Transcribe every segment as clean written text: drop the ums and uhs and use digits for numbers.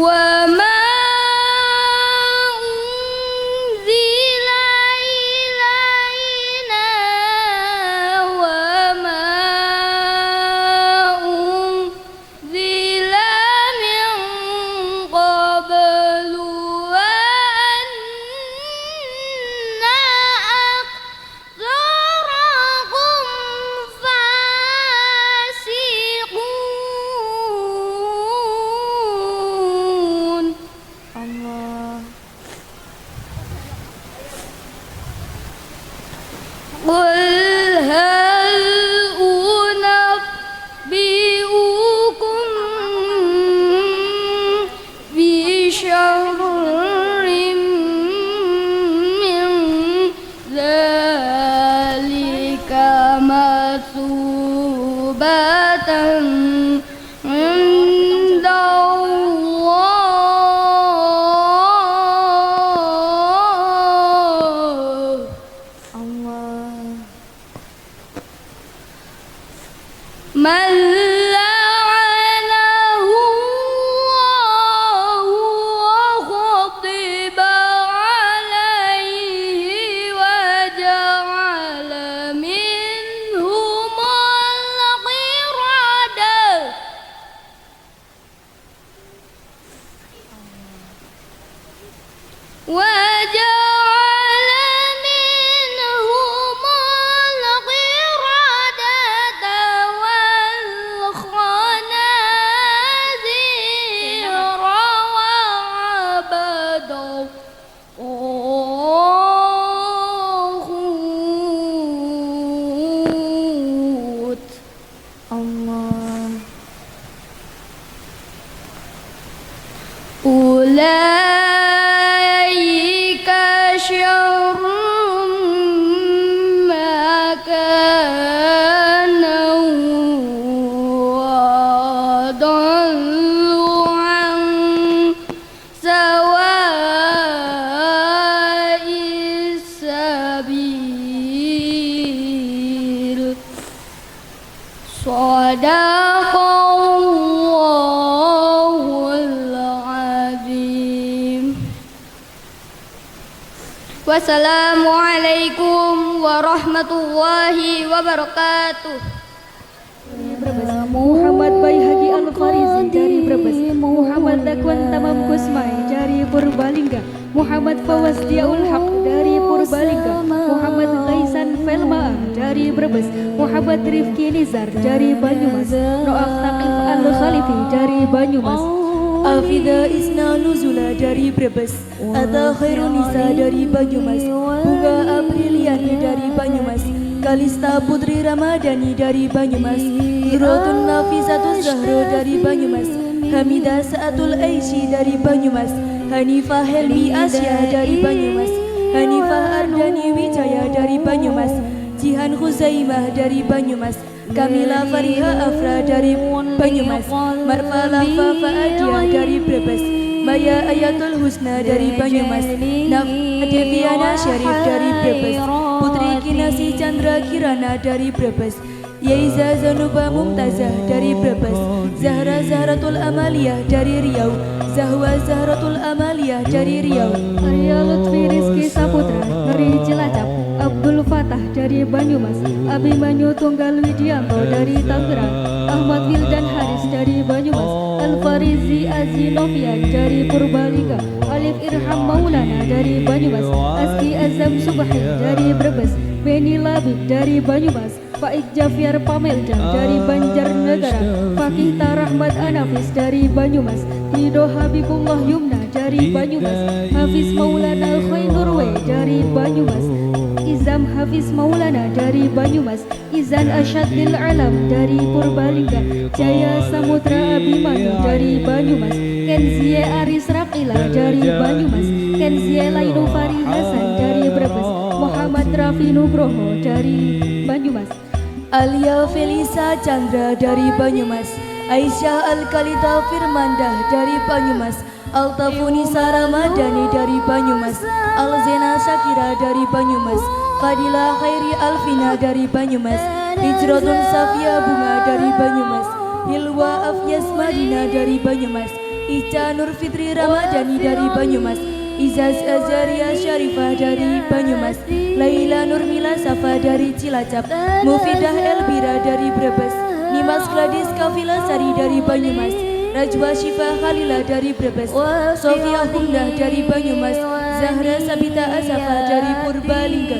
وما أنزل إلينا وما أنزل من قبل وأن أكثركم فاسقون الله قل هل أنبئكم بشر من ذلك مثوبة عند الله من لعنه الله وغضب عليه وجعل منهم القردة وجعل منهم القردة والخنازير وعبد الطاغوت الله أولئك شر مكانا وأضل عن سواء السبيل صدق الله العظيم Wassalamualaikum warahmatullahi wabarakatuh. Muhammad Baihaqi Al-Farizi dari Brebes, Muhammad Lakwan Tamam Kusmai dari Purbalingga, Muhammad Fawaz Diaul Haq dari Purbalingga, Muhammad Ghaisan Felmaa dari Brebes, Muhammad Rifki Nizar dari Banyumas, Noaf Taqif Al-Khalifi dari Banyumas, Afida Isna Nuzula dari Brebes, Ata Khairunisa dari Banyumas, Bunga Apriliani dari Banyumas, Kalista Putri Ramadhani dari Banyumas, Nurotun Nafisatus Zahro dari Banyumas, Hamidah Saatul Aishi dari Banyumas, Hanifah Helmi Asya dari Banyumas, Hanifah Ardani Wijaya dari Banyumas, Jihan Khuzaimah dari Banyumas, Kamila Fariha Afra dari Banyumas, Marfa Lafa Faadia dari Brebes, Maya Ayatul Husna dari Banyumas, Deviana Syarif dari Brebes, Putri Kinasi Chandra Kirana dari Brebes, Yaiza Zanuba Mumtazah dari Brebes, Zahra Zahratul Amaliyah dari Riau, Zahwa Zahratul Amaliyah dari Riau, Arya Lutfi Rizki Saputra dari Cilacap, Abdul Fatah dari Banyumas, Abimanyu Tunggal Widianto dari Tangerang, Ahmad Wildan Haris dari Banyumas, Al-Farizi Azinovian dari Purbalingga, Alif Irham Maulana dari Banyumas, Aski Azam Subhi dari Brebes, Beni Labib dari Banyumas, Faik Jafiar Pamelja dari Banjarnegara, Fakih Tarahmat Anafis dari Banyumas, Rido Habibullah Yumna dari Banyumas, Hafiz Maulana Khainurwe dari Banyumas, Izam Hafiz Maulana dari Banyumas, Izan Asyadil Alam dari Purbalingga, Jaya Samutra Abimanyu dari Banyumas, Kenzie Aris Rakila dari Banyumas, Kenzie Lainu Fari Hasan dari Brebes, Muhammad Rafi Nugroho dari Banyumas, Alia Felisa Chandra dari Banyumas, Aisyah Al-Kalita Firmandah dari Banyumas, Altafuni Saramadani dari Banyumas, Alzena Syakira dari Banyumas, Fadila Khairi Alvina dari Banyumas, Hijrotun Safia Bunga dari Banyumas, Hilwa Afyas Madina dari Banyumas, Ica Nur Fitri Ramadhani dari Banyumas, Izaz Azaria Syarifah dari Banyumas, Laila Nurmila Safa dari Cilacap, Mufidah Elbira dari Brebes, Nimas Gladys Kafila Sari dari Banyumas, Rajwa Syifa Khalila dari Brebes, Sofia Humdah dari Banyumas, Zahra Sabita Asafa dari Purbalingga,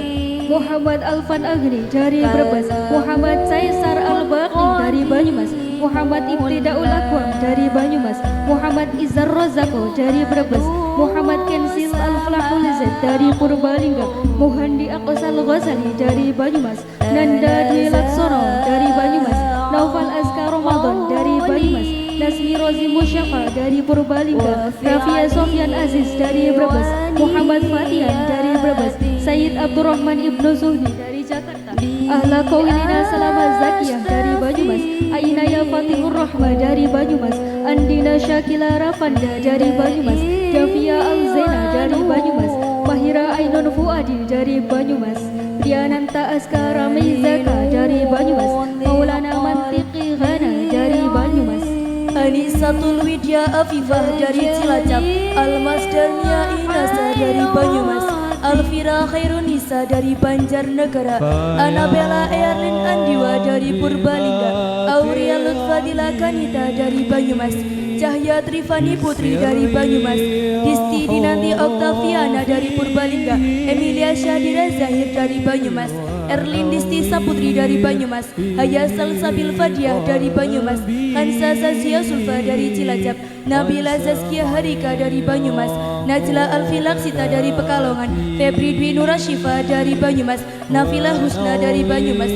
Muhammad Alfan Agni dari Brebes, Muhammad Caesar Al-Baqi dari Banyumas, Muhammad Ibtidaul Akwam dari Banyumas, Muhammad Izar Rozako dari Brebes, Muhammad Kensil Al-Falahul Zaid dari Purbalingga, Muhandi Aqsal Ghazali dari Banyumas, Nanda Dwi Laksono dari Banyumas, Naufal Azkar Ramadan dari Banyumas, Nasmi Rozi Musyafa dari Purbalingga, Rafia Sofyan Aziz dari Brebes, Muhammad Fatihan dari Brebes, Sayyid Abdurrahman Ibnu Zuhdi dari Jakarta, Ahla Qaulina Salama Zakiyah dari Banyumas, Ainaya Fatihur Rahma dari Banyumas, Andina Syakila Rafanda dari Banyumas, Jafia Al-Zena dari Banyumas, Mahira Ainun Fuadi dari Banyumas, Diananta Askara Mizaka dari Banyumas, Maulana Mantiqi Ghana dari Banyumas, Anisatul Widya Afifah dari Cilacap, Almas Dania Inasa dari Banyumas, Alfira Khairunisa dari Banjarnegara, Anabella Erlin Andiwa dari Purbalingga, Auria Lutfadila Kanita dari Banyumas, Cahya Trifani Putri dari Banyumas, Disti Dinanti Oktaviana dari Purbalingga, Emilia Syadira Zahir dari Banyumas, Erlin Disti Saputri dari Banyumas, Hayasal Sabil Fadiah dari Banyumas, Hansa Zazia Sulfa dari Cilacap, Nabila Zazkia Harika dari Banyumas, Najla Alfilaksita dari Pekalongan, Febri Dwi Nurashifa dari Banyumas, Nafila Husna dari Banyumas,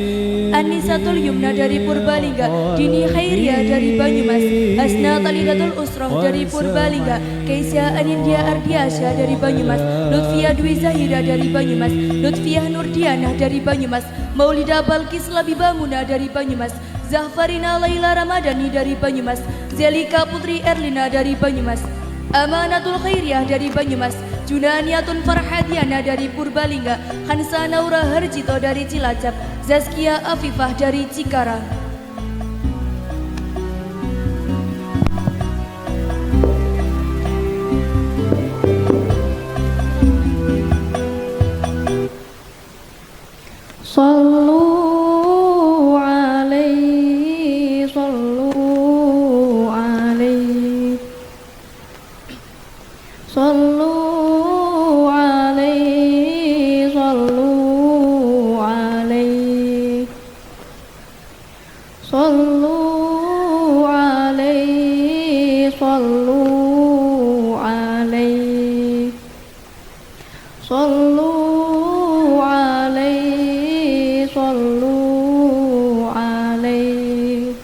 Anisatul Yumna dari Purbalingga, Dini Khairia dari Banyumas, Hasna Talidatul Usroh dari Purbalingga, Keisha Anindya Ardiasya dari Banyumas, Lutfia Dwi Zahira dari Banyumas, Lutfiah Nurdianah dari Banyumas, Maulida Balkis Labibamuna dari Banyumas, Zahfarina Laila Ramadhani dari Banyumas, Zelika Putri Erlina dari Banyumas, Amanatul Khairiyah dari Banyumas, Junaniatun Farhadiana dari Purbalingga, Hansa Naura Harjito dari Cilacap, Zazkia Afifah dari Cikarang. Sallu alaihi, sallu alaihi, sallu alaihi, sallu alaihi, sallu alaihi, sallu alaihi, sallu alaihi, sallu alaihi,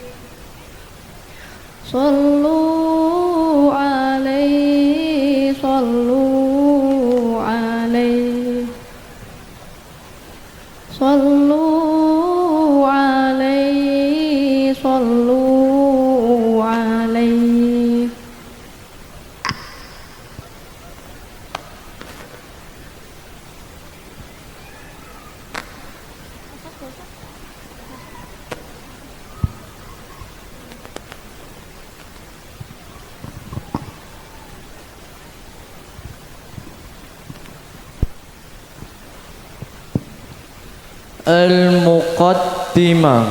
sallu alaihi, sallu alaihi, sallu alaihi, sallu alaihi. Al-Muqaddimah.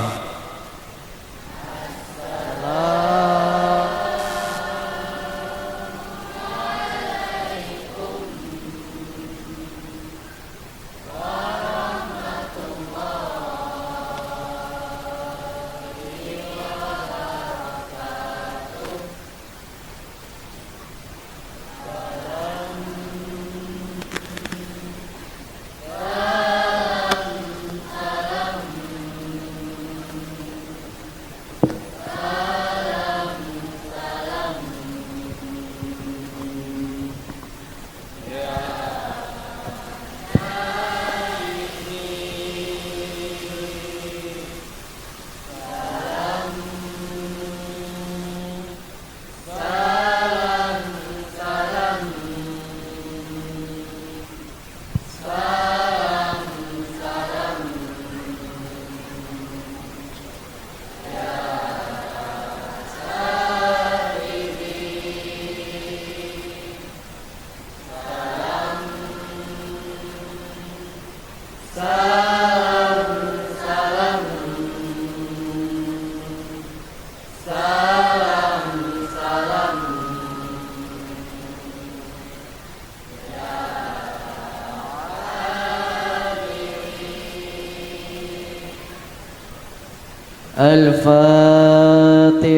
Al-Fatihah.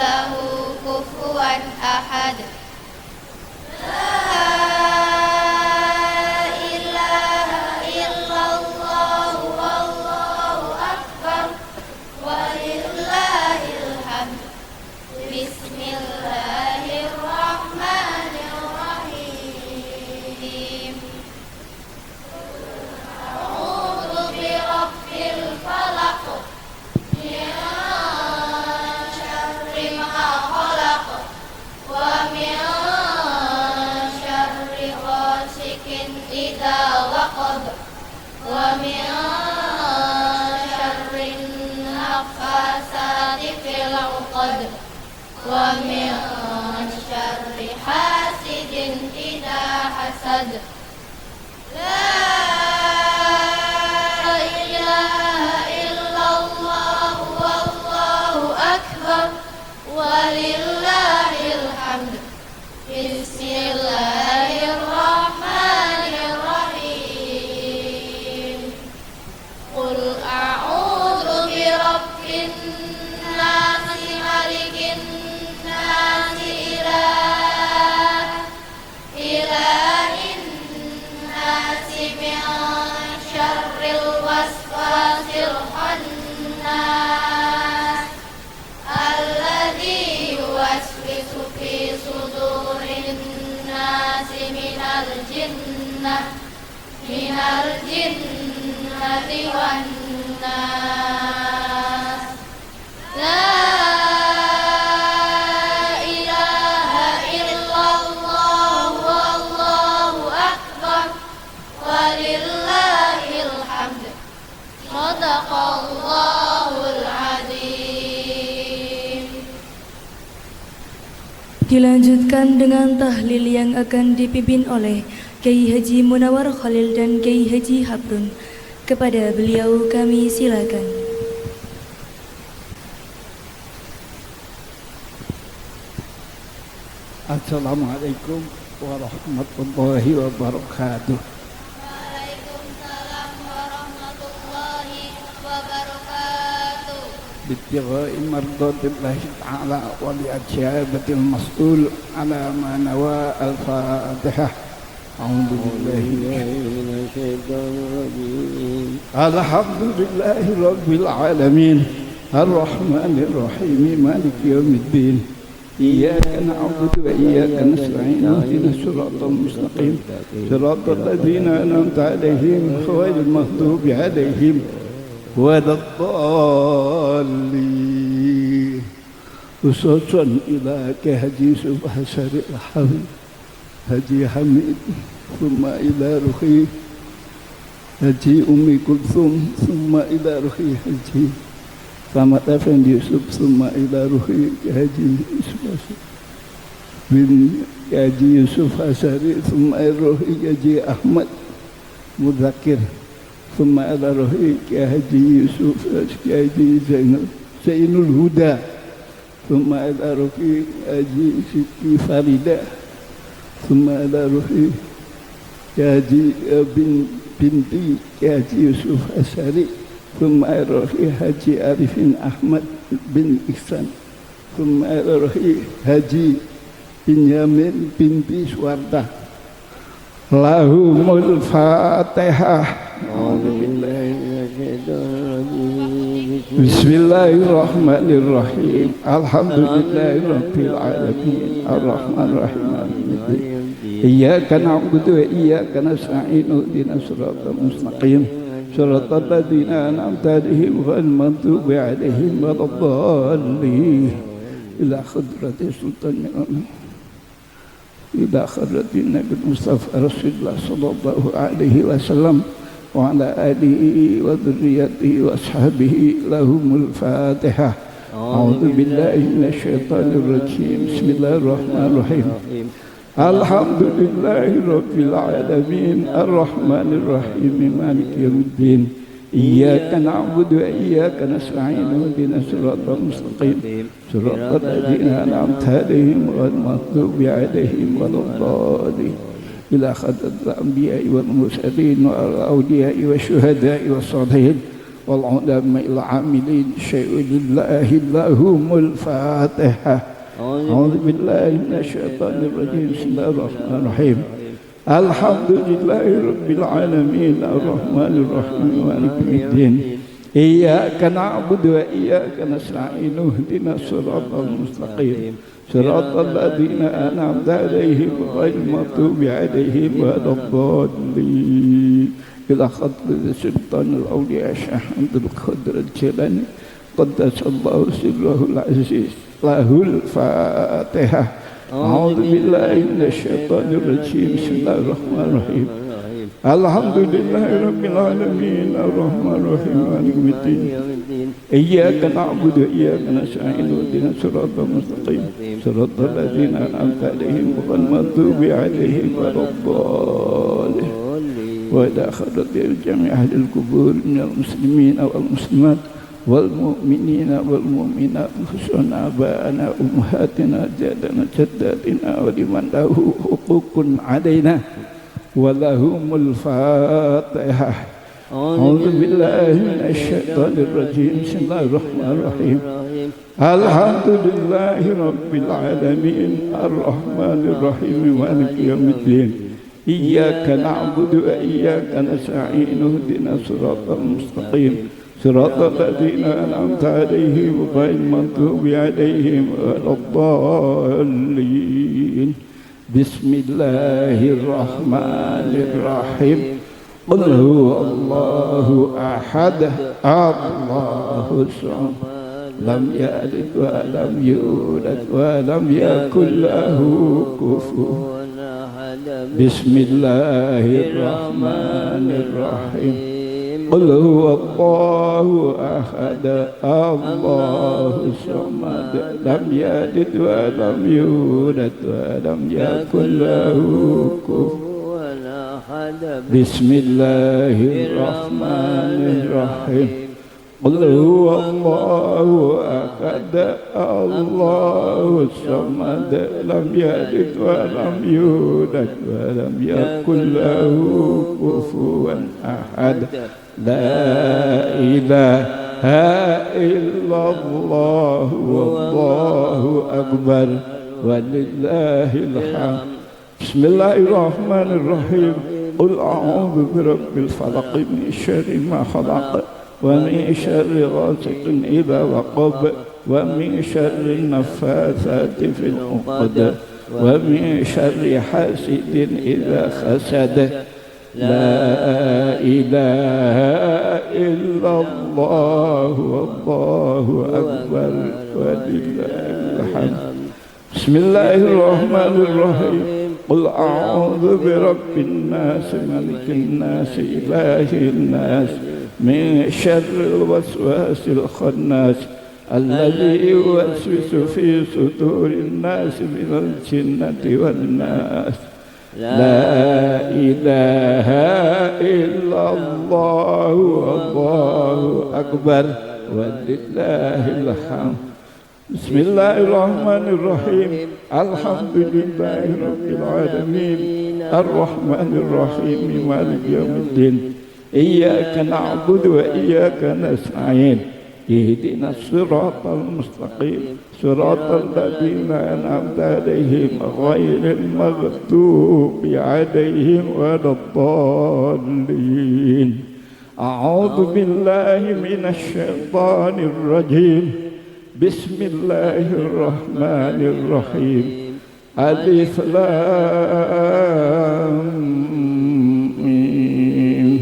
له كفوا أحد ومن شر النفاثات في العقد ومن شر حاسد إذا حسد لا إله إلا الله والله أكبر ولله الحمد بسم الله الرحمن الرحيم قل أعوذ برب الناس ملك الناس إله الناس من شر الوسواس الخناس الذي يوسوس في صدور الناس من الجنة والناس لا إله إلا الله والله أكبر ولله الحمد صدق الله العظيم. Dilanjutkan dengan tahlil yang akan dipimpin oleh Kiai Haji Munawar Khalil dan Kiai Haji Habrun. Kepada beliau kami silakan. Assalamualaikum warahmatullahi wabarakatuh. Waalaikumsalam warahmatullahi wabarakatuh. بابتغاء مرضات الله تعالى ولإجابة المسؤول على ما نوى الفاتحة. أعوذ بالله من الشيطان الرجيم. الحمد لله رب العالمين الرحمن الرحيم مالك يوم الدين إياك نعبد وإياك نستعين اهدنا الصراط المستقيم صراط الذين أنعمت عليهم غير المغضوب عليهم ولا الضالين. خصوصا إلى كهدي سبحان الحمد Haji Hamid, summa ila ruhi Haji Ummi Kulthum, summa ila ruhi Haji Selamat Effendi Yusuf, summa ila ruhi Haji Yusuf bin Haji Yusuf Asari, summa ila ruhi Haji Ahmad Mudakir, summa ila ruhi Haji Yusuf Haji Zainul Huda, summa ila ruhi Haji Siti Farida, ثم على روحي Haji binti Haji Yusuf Asari, ثم على روحي Haji Arifin Ahmad bin Ihsan, ثم على روحي Haji Binyamin binti Suwarta. Lahumul Fatihah. Bismillahirrahmanirrahim. Alhamdulillahirabbil alamin. Arrahmanir rahim. Iyyaka na'budu wa iyyaka nasta'in. Ihdinas siratal mustaqim. Siratal ladzina an'amta 'alaihim ghairil maghdubi 'alaihim waladdallin. Ila hadratis sultan ila hadratin Nabi Mustafa Rasulullah sallallahu alaihi wasallam wa ala alihi wa dhurriyyatihi wa ashabihi lahumul Fatihah. A'udzu billahi minasyaitonir rajim. Bismillahirrahmanirrahim. Alhamdulillahi rabbil alamin arrahmanir rahim maliki yaumiddin. Iyyaka na'budu wa iyyaka nasta'in. Ihdinas siratal mustaqim. Siratal ladzina an'amta 'alaihim ghairil maghdubi 'alaihim waladdallin. Ila hadratil anbiya'i wal mursalin wal awliya'i wasyuhada'i wassalihin والعلماء العاملين شيء لله لهم الفاتحة. أعوذ بالله من الشيطان الرجيم. بسم الله الرحمن الرحيم. الحمد لله رب العالمين الرحمن الرحيم مالك يوم الدين إياك نعبد وإياك نستعين اهدنا الصراط المستقيم صراط الذين أنعمت عليهم غير المغضوب عليهم ولا الضالين. إلى خطب سلطان الأولياء الشيخ عبد القادر الجيلاني قدس الله سره العزيز له الفاتحة. أعوذ بالله من الشيطان الرجيم. بسم الله الرحمن الرحيم. الحمد لله رب العالمين الرحمن الرحيم مالك يوم الدين إياك نعبد وإياك نستعين اهدنا الصراط المستقيم صراط الذين أنعمت عليهم غير المغضوب عليهم ولا الضالين. وإلى خرج جميع أهل القبور من المسلمين والمسلمات والمؤمنين والمؤمنات خصوصا آباءنا وأمهاتنا جدنا جداتنا ولمن له حقوق علينا ولهم الفاتحة. أعوذ بالله من الشيطان الرجيم. بسم الله الرحمن الرحيم. الحمد لله رب العالمين الرحمن الرحيم مالك يوم الدين إياك نعبد وإياك نستعين اهدنا الصراط المستقيم صراط الذين أنعمت عليهم غير المغضوب عليهم ولا الضالين. بسم الله الرحمن الرحيم. قل هو الله أحد الله الصمد لم يلد ولم يولد ولم يكن له كفوا أحد. بسم الله الرحمن الرحيم. قل هو الله أحد الله الصمد لم يلد ولم يولد ولم يكن له كفوا أحد. بسم الله الرحمن الرحيم. قل هو الله أحد الله الصمد لم يلد ولم يولد ولم يكن له كفوا أحد. لا إله إلا الله والله أكبر ولله الحمد. بسم الله الرحمن الرحيم. قل أعوذ برب الفلق من شر ما خلق ومن شر غاسق إذا وقب ومن شر النفاثات في العقد ومن شر حاسد إذا حسد. لا إله إلا الله والله أكبر ولله الحمد. بسم الله الرحمن الرحيم. قل أعوذ برب الناس ملك الناس إله الناس من شر الوسواس الخناس الذي يوسوس في صدور الناس من الجنة والناس. لا إله إلا الله والله أكبر ولله الحمد. بسم الله الرحمن الرحيم. الحمد لله رب العالمين الرحمن الرحيم مالك يوم الدين إياك نعبد وإياك نستعين اهدنا الصراط المستقيم صراط الذين أنعمت عليهم غير المغضوب عليهم ولا الضالين. أعوذ بالله من الشيطان الرجيم. بسم الله الرحمن الرحيم. ألف لام ميم.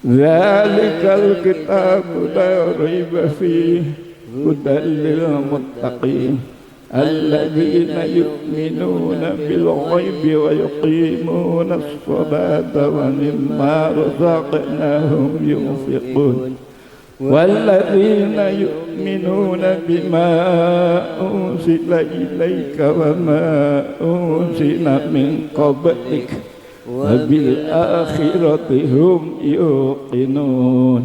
ذلك الكتاب لا ريب فيه هدى للمتقين الذين يؤمنون بالغيب ويقيمون الصلاة ومما رزقناهم ينفقون والذين يؤمنون بما أنزل إليك وما أنزل من قبلك وبالآخرة هم يوقنون.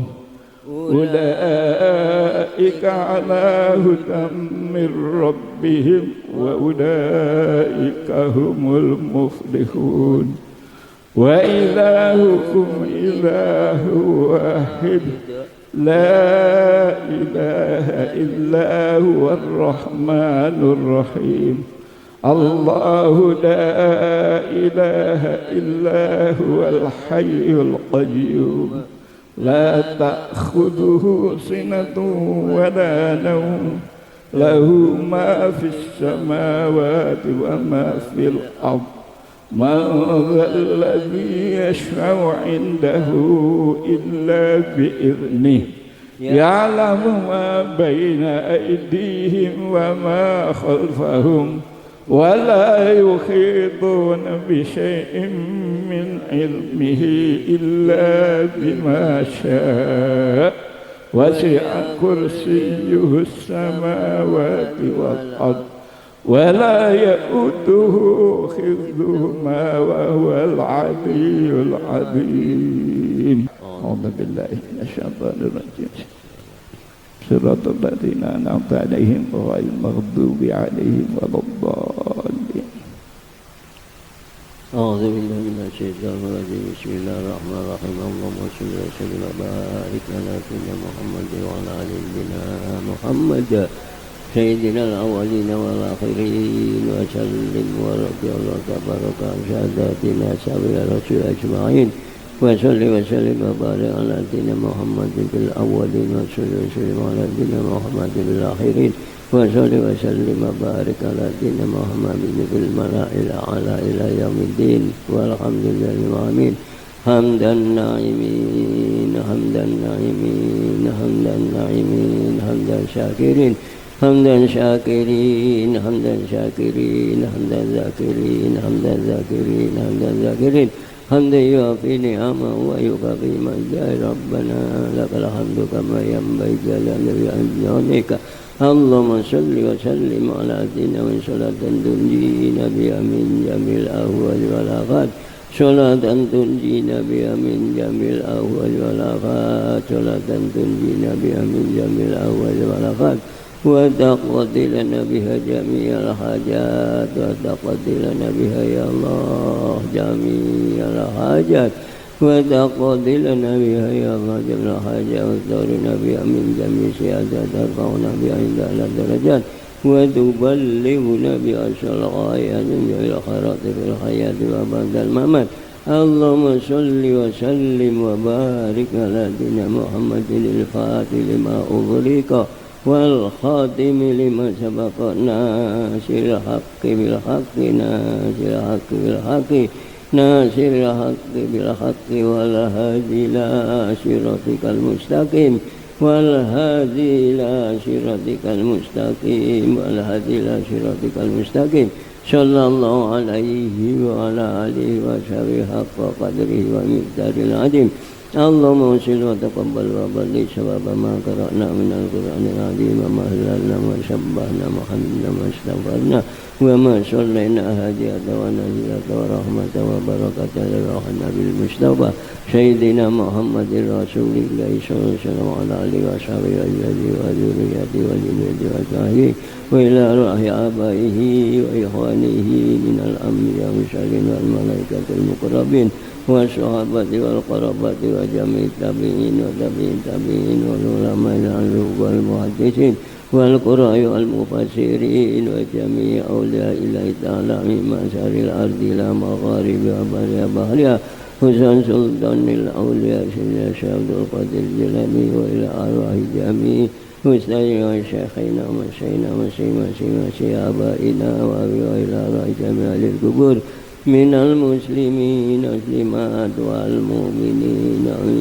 أولئك على هدى من ربهم وأولئك هم المفلحون. وإلهكم إله واحد لا إله إلا هو الرحمن الرحيم الله لا إله إلا هو الحي القيوم لا تأخذه سنة ولا نوم له ما في السماوات وما في الأرض من ذا الذي يشفع عنده إلا بإذنه يعلم ما بين أيديهم وما خلفهم ولا يحيطون بشيء من علمه إلا بما شاء وسع كرسيه السماوات والأرض ولا يؤوده حفظهما وهو العلي العظيم. أعوذ بالله من الشيطان الرجيم. صراط الذين أنعمت عليهم غير المغضوب عليهم ولا الضالين. أعوذ بالله من الشيطان الرجيم. بسم الله الرحمن الرحيم. اللهم صل وسلم وبارك على سيدنا محمد وعلى آل سيدنا محمد سيدنا الأولين والآخرين وسلم ورضي الله تبارك عن ساداتنا سابق الرسل أجمعين وصل وسلم وبارك على سيدنا محمد في الأولين وصل وسلم على سيدنا محمد في الآخرين وصل وسلم وبارك على سيدنا محمد في الملأ الأعلى إلى يوم الدين والحمد لله العالمين. حمدا الناعمين حمدا الناعمين حمدا الناعمين حمدا شاكرين حمدا شاكرين حمدا شاكرين حمدا ذاكرين حمدا ذاكرين حمدا ذاكرين حمدا يوافي نعمه ويكافي مجده. ربنا لك الحمد كما ينبغي لجلالك. اللهم صل وسلم على سيدنا صلاة تنجينا بها من جميع الأهوال والآفات صلاة تنجينا بها من جميع الأهوال والآفات صلاة تنجينا بها من جميع الأهوال والآفات وتقضي لنا بها جميع الحاجات وتقضي لنا بها يا الله جميع الحاجات وتقضي لنا بها يا الله جميع الحاجات وتغرنا بها من جميع السيادات ترفعنا بها عند أعلى الدرجات وتبلغنا بأشرف الغايات من جميع الخيرات في الحياة وبعد الممات. اللهم صل وسلم وبارك على سيدنا محمد الفاتح لما أغلق والخاتم لما سبق ناصر الحق بالحق ناصر الحق بالحق ناصر الحق بالحق والهادي إلى صراطك المستقيم والهادي إلى صراطك المستقيم والهادي إلى صراطك المستقيم. صلى الله عليه وعلى آله وصحبه حق قدره ومقداره العظيم. اللهم صل وتقبل وبلغ ثواب ما قرأنا من القرآن العظيم وما هللنا وما شبهنا وحمدنا وما استغفرنا وما صلينا هدية ونزلة ورحمة وبركة لروح النبي المصطفى سيدنا محمد رسول الله صلى الله عليه وسلم وعلى آله وصحبه أجمعين وذريته وذريته وصحبه وإلى روح آبائه وإخوانه من الأنبياء والمرسلين والملائكة المقربين والصحابة والقرابة وجميع التابعين وتابعين التابعين والعلماء العلوم والمحدثين والقراء والمفسرين وجميع أولياء الله تعالى من مسار الأرض إلى مغاربها وبحرها حسن سلطان الأولياء سيدنا الشيخ عبد القادر الجيلاني وإلى أرواح جميع مستشفى وشيخنا ومشينا ومشي آبائنا وإلى أرواح جميع أهل القبور من المسلمين والمسلمات والمؤمنين من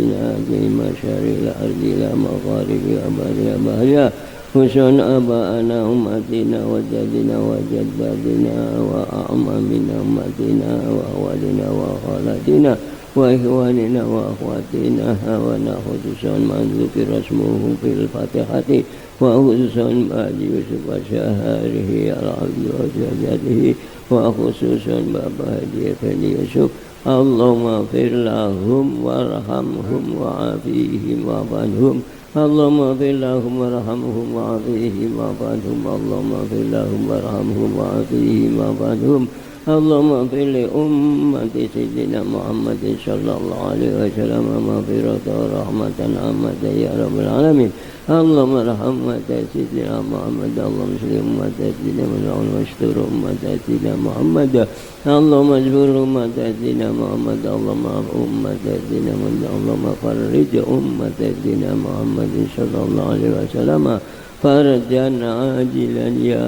جميع مشارق الأرض إلى مغاربها وبحرها حسن آبائنا أمتنا وجدنا وجدادنا وأعمامنا أمتنا وأولنا وخالاتنا وإخواننا وأخواتنا ونخصوصا من ذكر اسمه في الفاتحة وخصوصا بعد يوسف وشهاره العبد وزوجته وخصوصا بابا هدي بن يوسف. اللهم اغفر لهم وارحمهم وعافيهم واعف عنهم. اللهم اغفر لهم وارحمهم وعافيهم واعف عنهم. اللهم اغفر لهم وارحمهم وعافيهم واعف عنهم. اللهم اغفر لأمة سيدنا محمد صلى الله عليه وسلم مغفرة ورحمة عامة يا رب العالمين. اللهم ارحم أمة سيدنا محمد، اللهم اشف أمة سيدنا محمد واستر أمة سيدنا محمد، اللهم اجبر أمة سيدنا محمد، اللهم اعف أمة سيدنا محمد، اللهم فرج أمة سيدنا محمد صلى الله عليه وسلم فرجا عاجلا يا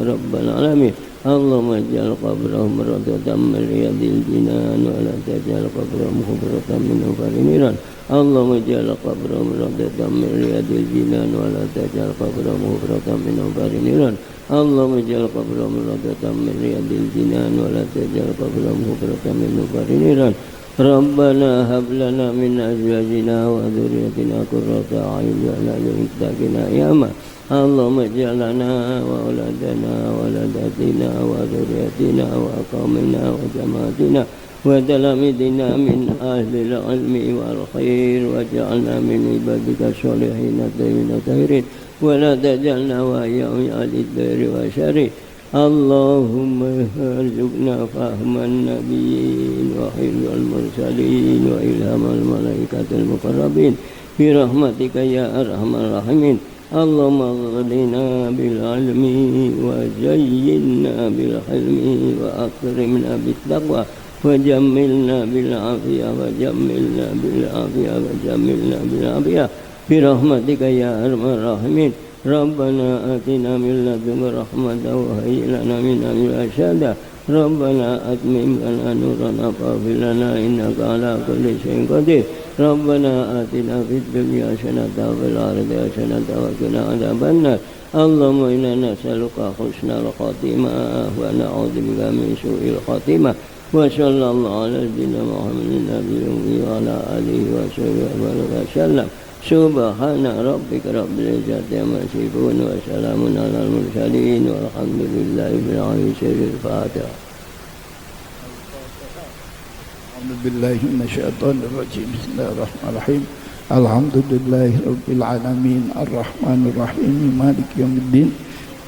رب العالمين. اللهم اجعل قبرهم روضة من رياض الجنان ولا تجعل قبرهم حفرة من حفر النيران. اللهم اجعل قبرهم روضة من رياض الجنان ولا تجعل قبرهم حفرة من حفر النيران. اللهم اجعل قبرهم روضة من رياض الجنان ولا تجعل قبرهم حفرة من حفر النيران. ربنا هب لنا من أزواجنا وذريتنا قرة أعين واجعلنا للمتقين إماما. اللهم اجعل لنا وأولادنا وولداتنا وذريتنا وقومنا وجماعتنا وتلاميذنا من أهل العلم والخير، واجعلنا من عبادك الصالحين الطاهرين، ولا تجعلنا وإياهم على الدار وشر. اللهم ارزقنا فهم النبيين وحفظ المرسلين وإلهام الملائكة المقربين برحمتك يا أرحم الراحمين. اللهم اغننا بالعلم وزينا بالحلم وأكرمنا بالتقوى وجملنا بالعافية برحمتك يا أرحم الراحمين. ربنا آتنا من لدنك رحمة وهيئ لنا من أمرنا رشدا. ربنا أتمم لنا نورنا فاغفر لنا إنك على كل شيء قدير. ربنا آتنا في الدنيا حسنة وفي الآخرة حسنة وقنا عذاب النار. اللهم إنا نسألك حسن الخاتمة ونعوذ بك من سوء الخاتمة. وصلى الله على سيدنا محمد النبي الأمي وعلى آله وصحبه وسلم. سبحان ربك رب العزة عما يصفون وسلام على المرسلين والحمد لله رب العالمين. الفاتحة. أعوذ بالله من الشيطان الرجيم. بسم الله الرحمن الرحيم. الحمد لله رب العالمين الرحمن الرحيم مالك يوم الدين.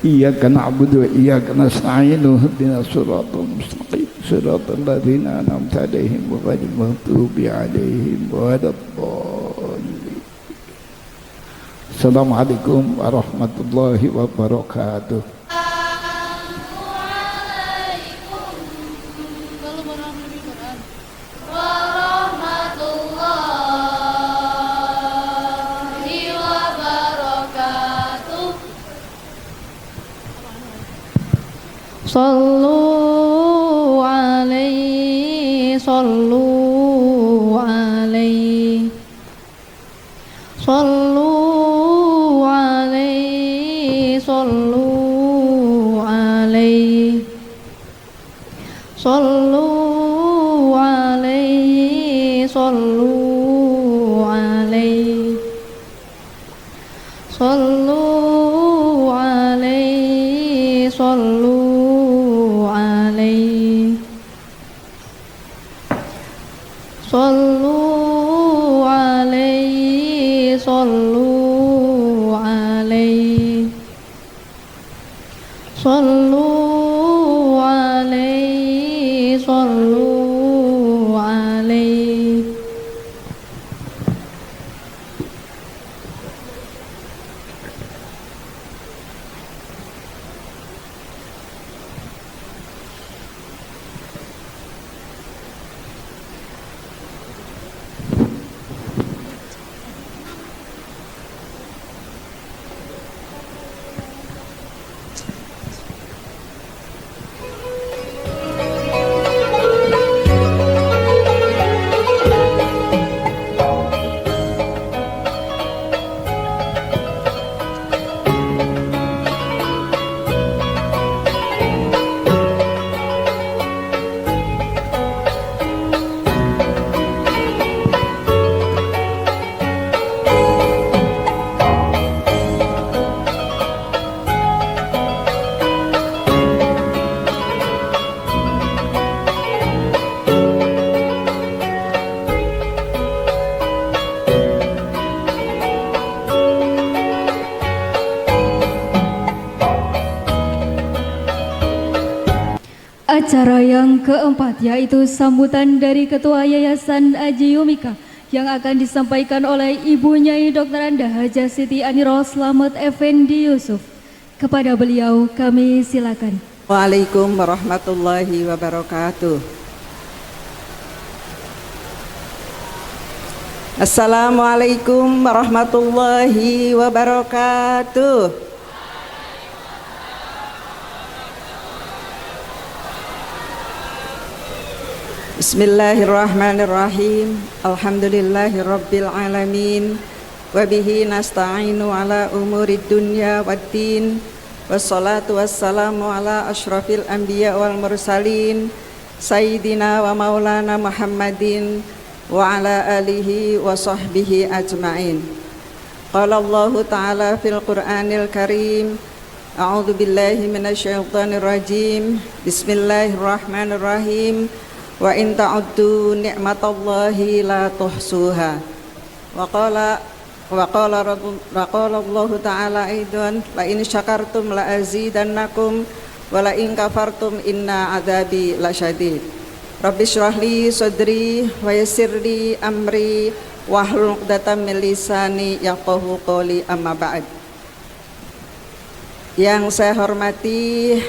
إياك نعبد وإياك نستعين اهدنا الصراط المستقيم صراط الذين أنعمت عليهم غير المغضوب عليهم ولا الضالين. Assalamualaikum warahmatullahi wabarakatuh. Sallu alaihi, sallu alaihi, sallu alaihi, sallu alaihi, sallu alaihi, sallu alaihi, sallu alaihi, sallu Sallu alaihi, sallu alaihi, sallu alaihi, sallu alaihi. Acara yang keempat yaitu sambutan dari Ketua Yayasan Aji Yumika yang akan disampaikan oleh Ibu Nyai Dr. Anda Hajah Siti Anirul Slamet Effendi Yusuf. Kepada beliau kami silakan. Waalaikumsalam warahmatullahi wabarakatuh. Assalamualaikum warahmatullahi wabarakatuh. Bismillahirrahmanirrahim. Alhamdulillahirabbil alamin. Wa bihi nasta'inu ala umurid dunya waddin. Wassalatu wassalamu ala asyrafil anbiya wal mursalin sayyidina wa maulana Muhammadin wa ala alihi wa sahbihi ajma'in. Qala Allahu ta'ala fil Qur'anil Karim. A'udzu billahi minasyaitonir rajim. Bismillahirrahmanirrahim. Wa in ta'uddu ni'matallahi la tuhsuha. Wa qala Allah ta'ala aidan la in syakartum la azidannakum wa la in kafartum inna adzabi lasyadid. Rabbi shrah li sadri wa yassir li amri wahlul 'uqdatam min lisani yafqahu qawli, amma ba'd. Yang saya hormati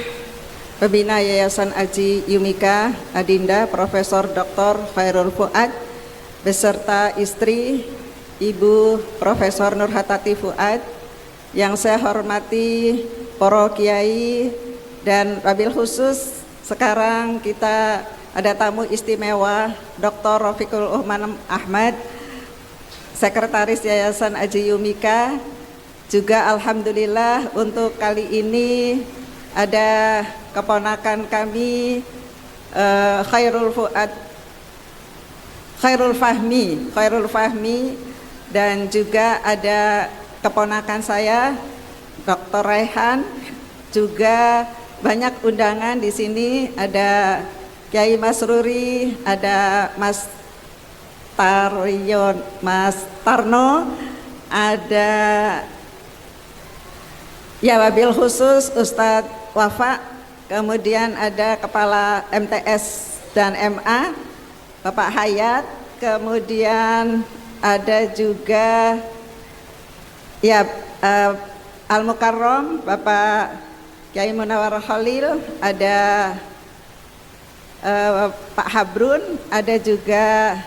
Pembina Yayasan Aji Yumika Adinda Profesor Dr. Khairul Fuad beserta istri Ibu Profesor Nurhatati Fuad, yang saya hormati para kiai, dan wabil khusus sekarang kita ada tamu istimewa Dr. Rafiqul Uhman Ahmad, Sekretaris Yayasan Aji Yumika. Juga alhamdulillah untuk kali ini ada keponakan kami Khairul Fahmi, dan juga ada keponakan saya Dr. Raihan. Juga banyak undangan di sini, ada Kiai Masruri, ada Mas Tarno, ada ya wabil khusus Ustadz Wafa, kemudian ada Kepala MTS dan MA Bapak Hayat, kemudian ada juga ya Al-Mukarram Bapak Kiai Munawar Khalil, ada Pak Habrun, ada juga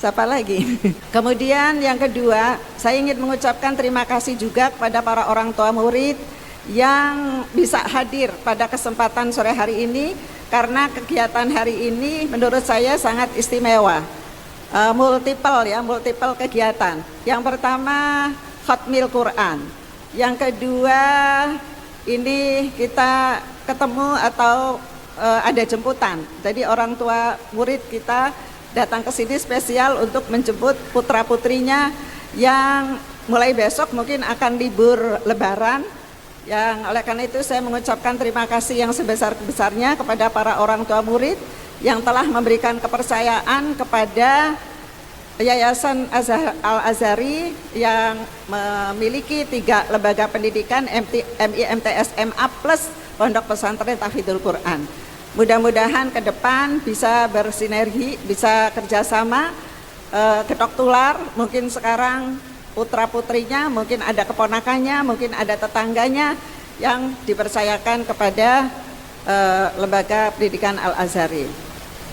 siapa lagi? Kemudian yang kedua, saya ingin mengucapkan terima kasih juga kepada para orang tua murid yang bisa hadir pada kesempatan sore hari ini, karena kegiatan hari ini menurut saya sangat istimewa, multiple kegiatan. Yang pertama khatmil Quran, yang kedua ini kita ketemu atau ada jemputan, jadi orang tua murid kita datang ke sini spesial untuk menjemput putra putrinya yang mulai besok mungkin akan libur Lebaran. Yang oleh karena itu saya mengucapkan terima kasih yang sebesar-besarnya kepada para orang tua murid yang telah memberikan kepercayaan kepada Yayasan Al-Azhari yang memiliki 3 lembaga pendidikan MI, MTS, MA plus Pondok Pesantren Tahfidzul Quran. Mudah-mudahan ke depan bisa bersinergi, bisa kerjasama, ketok tular. Mungkin sekarang putra putrinya, mungkin ada keponakannya, mungkin ada tetangganya yang dipercayakan kepada lembaga pendidikan Al-Azhari.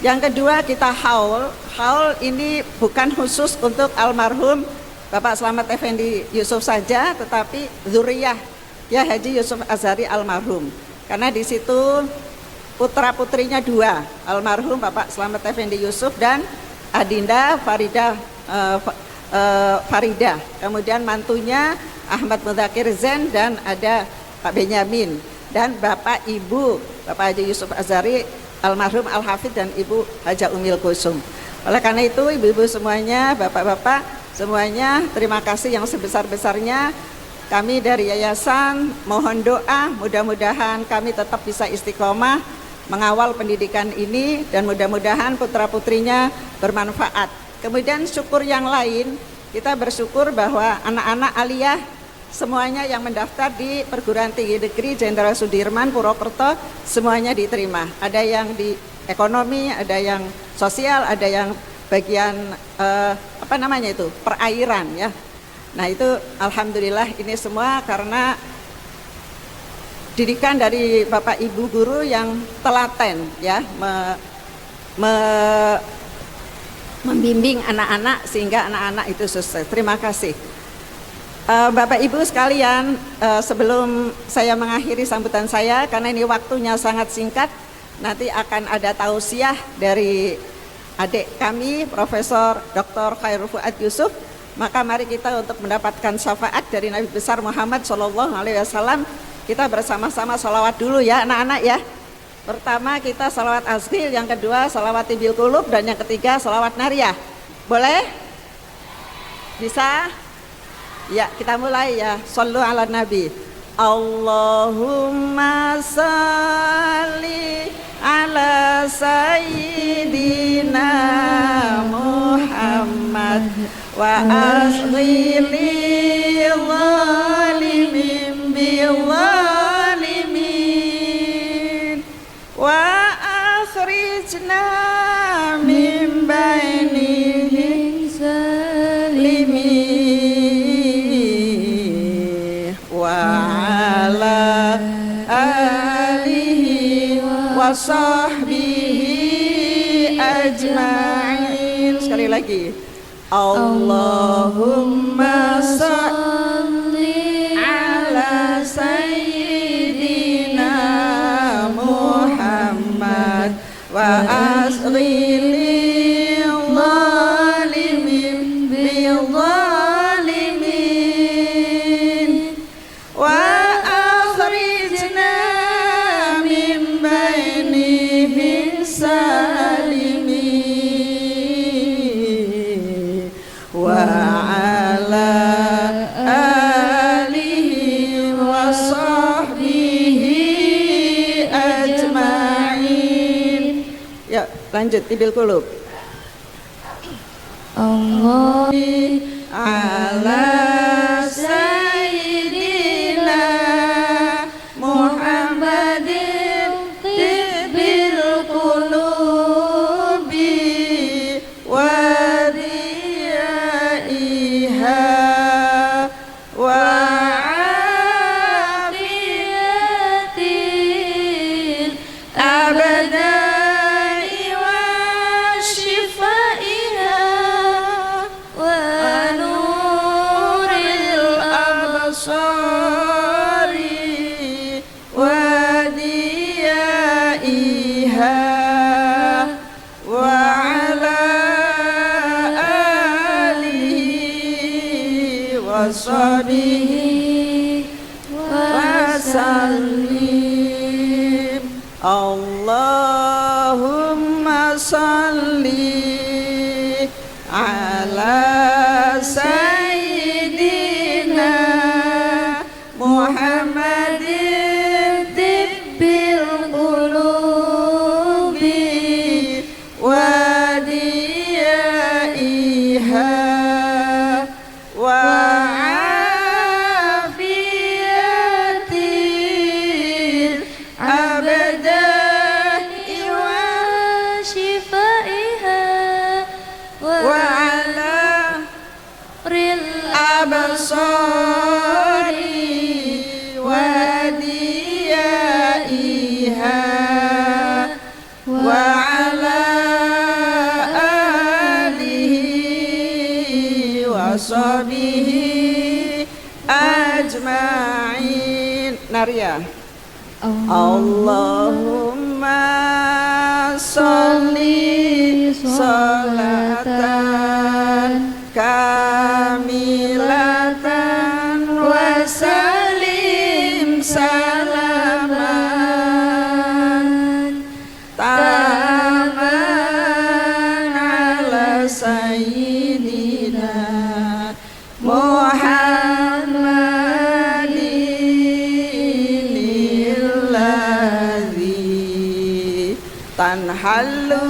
Yang kedua, kita haul ini bukan khusus untuk almarhum Bapak Slamet Effendi Yusuf saja, tetapi zuriyah ya Haji Yusuf Azhari almarhum, karena di situ putra putrinya 2, almarhum Bapak Slamet Effendi Yusuf dan Adinda Farida, kemudian mantunya Ahmad Mudzakkir Zain, dan ada Pak Benyamin, dan Bapak Ibu Bapak Haji Yusuf Azhari almarhum Al-Hafidh dan Ibu Hajah Umil Kusum. Oleh karena itu ibu-ibu semuanya, bapak-bapak semuanya, terima kasih yang sebesar-besarnya. Kami dari yayasan mohon doa, mudah-mudahan kami tetap bisa istiqomah mengawal pendidikan ini, dan mudah-mudahan putra-putrinya bermanfaat. Kemudian syukur yang lain, kita bersyukur bahwa anak-anak aliyah semuanya yang mendaftar di Perguruan Tinggi Negeri Jenderal Sudirman Purwokerto semuanya diterima. Ada yang di ekonomi, ada yang sosial, ada yang bagian perairan ya. Nah itu alhamdulillah ini semua karena didikan dari Bapak Ibu guru yang telaten ya, membimbing anak-anak sehingga anak-anak itu sukses. Terima kasih. Bapak Ibu sekalian, sebelum saya mengakhiri sambutan saya karena ini waktunya sangat singkat, nanti akan ada tausiah dari adik kami Profesor Dr. Khairul Fuad Yusuf. Maka mari kita untuk mendapatkan syafaat dari Nabi besar Muhammad SAW, kita bersama-sama sholawat dulu ya anak-anak ya. Pertama kita sholawat asghil, yang kedua sholawat tibil qulub, dan yang ketiga sholawat nariyah. Boleh? Bisa? Ya, kita mulai ya. Shollu ala Nabi. Allahumma salli ala sayyidina Muhammad wa asghili zalimin bil zalimin wa akhrijna min bainihim salimin wa ala alihi wa sahbihi ajma'in. Sekali lagi. Allahumma salli ala sayyidina Muhammad wa asghili zalimin bil zalimin wa akhrijna min bainihim salimin wa ala alihi wa sahbihi ajma'in. Ya, lanjut tibil qulub. Allah ala sayyidina Muhammadin tibil qulubi wa diyaiha wa afiyatil abadai wa shifaiha wa nuril absari wa diyaiha wa ala alihi wa sahbihi wa sallim. Allahumma salli ala sayyidina Muhammadin tibbil qulubi wa diyaiha wa afiyatil abadai wa shifaiha wa ala ril absari wa diyaiha wa ala alihi wa sahbihi ajma'in. Nariyah. Allahumma salli salatan kamilatan wa salim salaman taman ala sayyidina Muhammadin alladhi tanhallu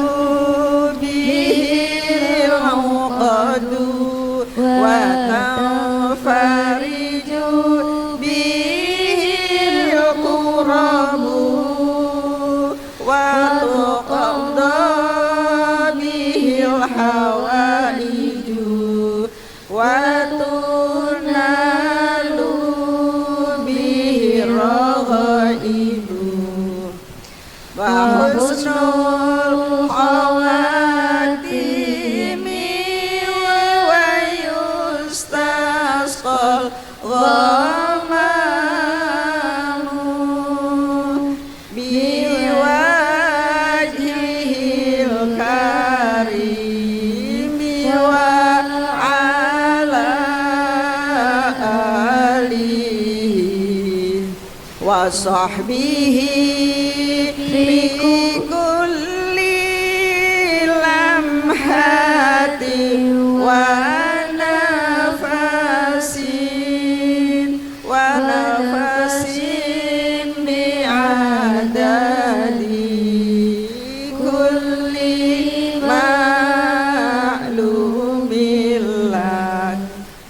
bihi al-uqadu wa tanfariju وحسن الخواتيم ويستسقى الغمام بوجهه الكريم وعلى آله وصحبه بكل لمحة ونفس بعدد كل معلوم الله.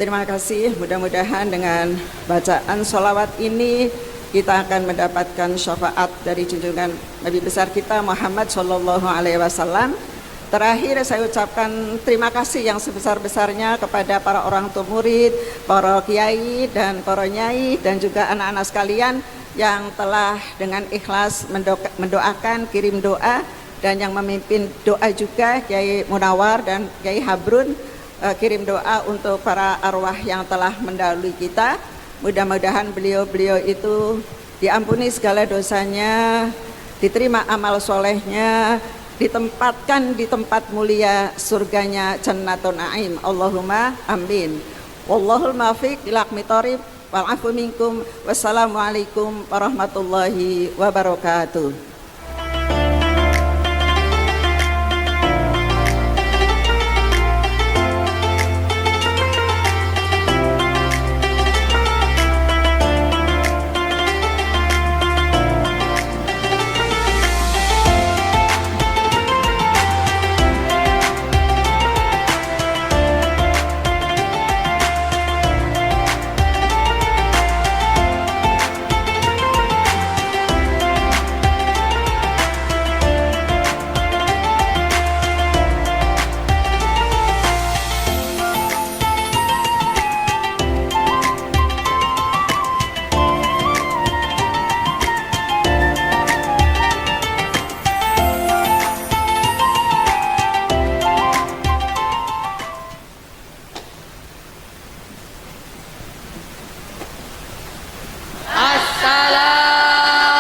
Terima kasih, mudah-mudahan dengan bacaan sholawat ini kita akan mendapatkan syafaat dari junjungan Nabi besar kita Muhammad Shallallahu Alaihi Wasallam. Terakhir saya ucapkan terima kasih yang sebesar-besarnya kepada para orang tua murid, para kiai dan para nyai dan juga anak-anak sekalian yang telah dengan ikhlas mendoakan, kirim doa, dan yang memimpin doa juga Kiai Munawar dan Kiai Habrun, kirim doa untuk para arwah yang telah mendahului kita. Mudah-mudahan beliau-beliau itu diampuni segala dosanya, diterima amal solehnya, ditempatkan di tempat mulia surganya Jannatun Naim. Allahumma amin. Wallahul muwaffiq ila aqwamit thoriq wal afu minkum. Wassalamualaikum warahmatullahi wabarakatuh.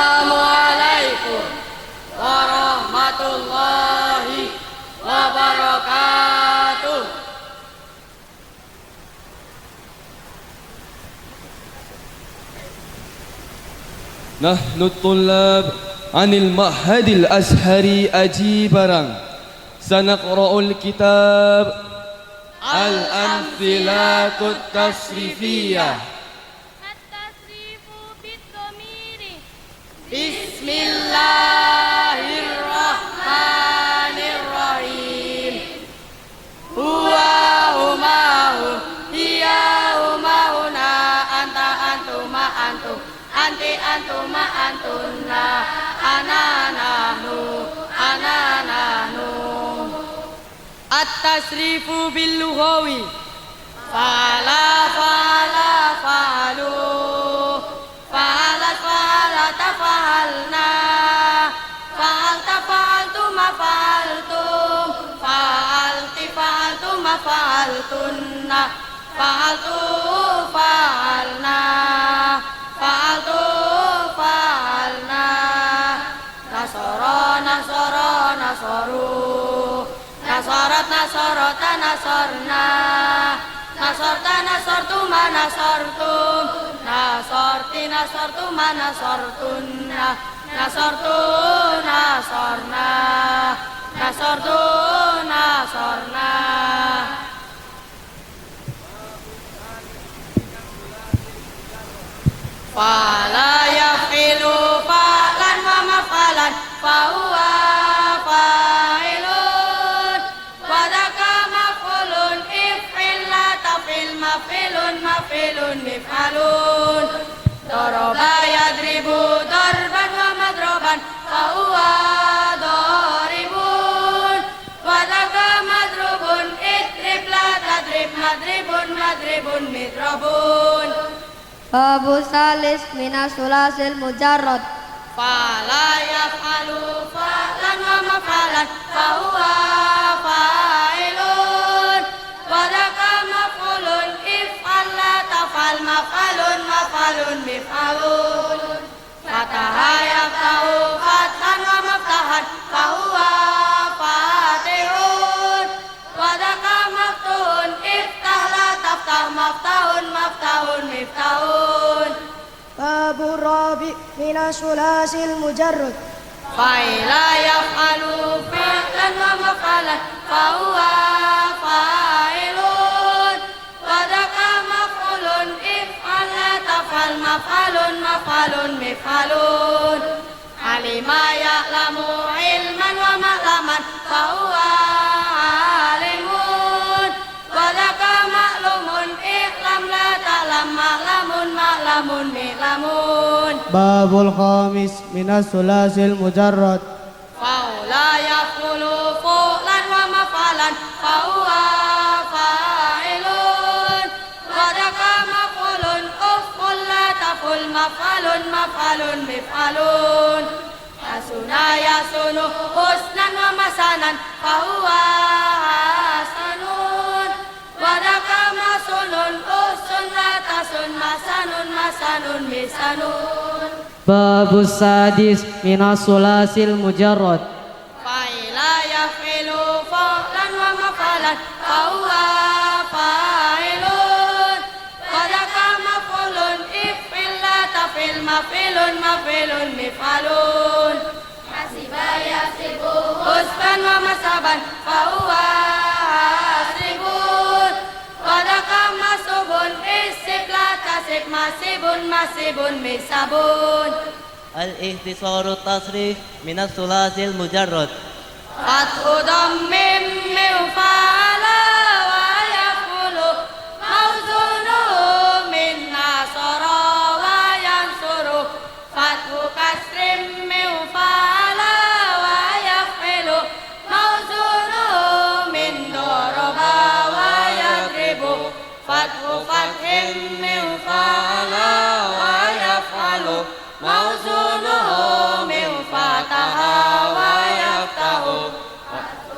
Assalamualaikum warahmatullahi wabarakatuh. نحن الطلاب عن المعهد الأزهري أجيبران سنقرأ الكتاب الأمثلة التصريفية. Bismillahirrahmanirrahim. Huwa humahum hiya humahuna anta antuma antum anti antuma antunna ana nahnu. At-tasrifu bil lughawi fa'ala fa'alu fa'alat fa'alata fa'alna fa'alta fa'altuma fa'altum fa'alti fa'altuma fa'altunna fa'altu fa'alna fa'altu fa'alna. Nasara nasara nasaru nasarat nasarata nasarna nasarta nasartuma nasartum nasarti nasartuma nasartunna nasartu nasarna nasartu nasarna. Fala yafilu fa'lan wa maf'alan fahuwa fa'ilun wadaka maf'ulun if'il la taf'il maf'ilun mif'alun daraba yadribu darban wa madroban fahuwa daribun wadaka madrubun idrib la tadrib madribun midrobun. Babu salis minas sulasil mujarrad. Fala yaf'alu مفعلا فهو فاعل وذاك مفعول افعل لا تفعل مفعل مفعل مفعول فتح يفتح فتحا ومفتحا فهو فاتح وذاك مفتوح افتح لا تفتح مفتاح مفتاح مفتاح باب الرابع من الثلاثي المجرد فإذا يفعل فعلا ومفعلا فهو فاعل وذاك مفعول افعل لا تفعل مفعل مفعل مفعل علم يعلم علما ومعلما فهو عالم وذاك معلوم اعلم لا تعلم معلم معلم معلم باب الخامس من الثلاثي المجرد فأولى يفعل فعلا ومفعلا فهو فاعل وذاك مفعول افعل لا تفعل مفعل مفعل مفعل حسن يحسن حسنا ومسانا فهو حسن وذاك محسن حسن لا تحسن محسن محسن محسن باب السادس من الثلاثي المجرد فإذا يفعل فعلا ومفعلا فهو فاعل وذاك مفعول افعل لا تفعل مفعل مفعل مفعل حسب يحسب حسبا ومسبا فهو حاسب وذاك محسوب احسب لا تحسب محسب محسب محسب الاختصار التصريف من الثلاثي المجرد فتح ضم من فعل ويفعل موزونه من نصر وينصر فتح كسر من فعل ويفعل موزونه من ضرب ويضرب فتح فتح من فعل ويفعل موزونه من فتح ويفتح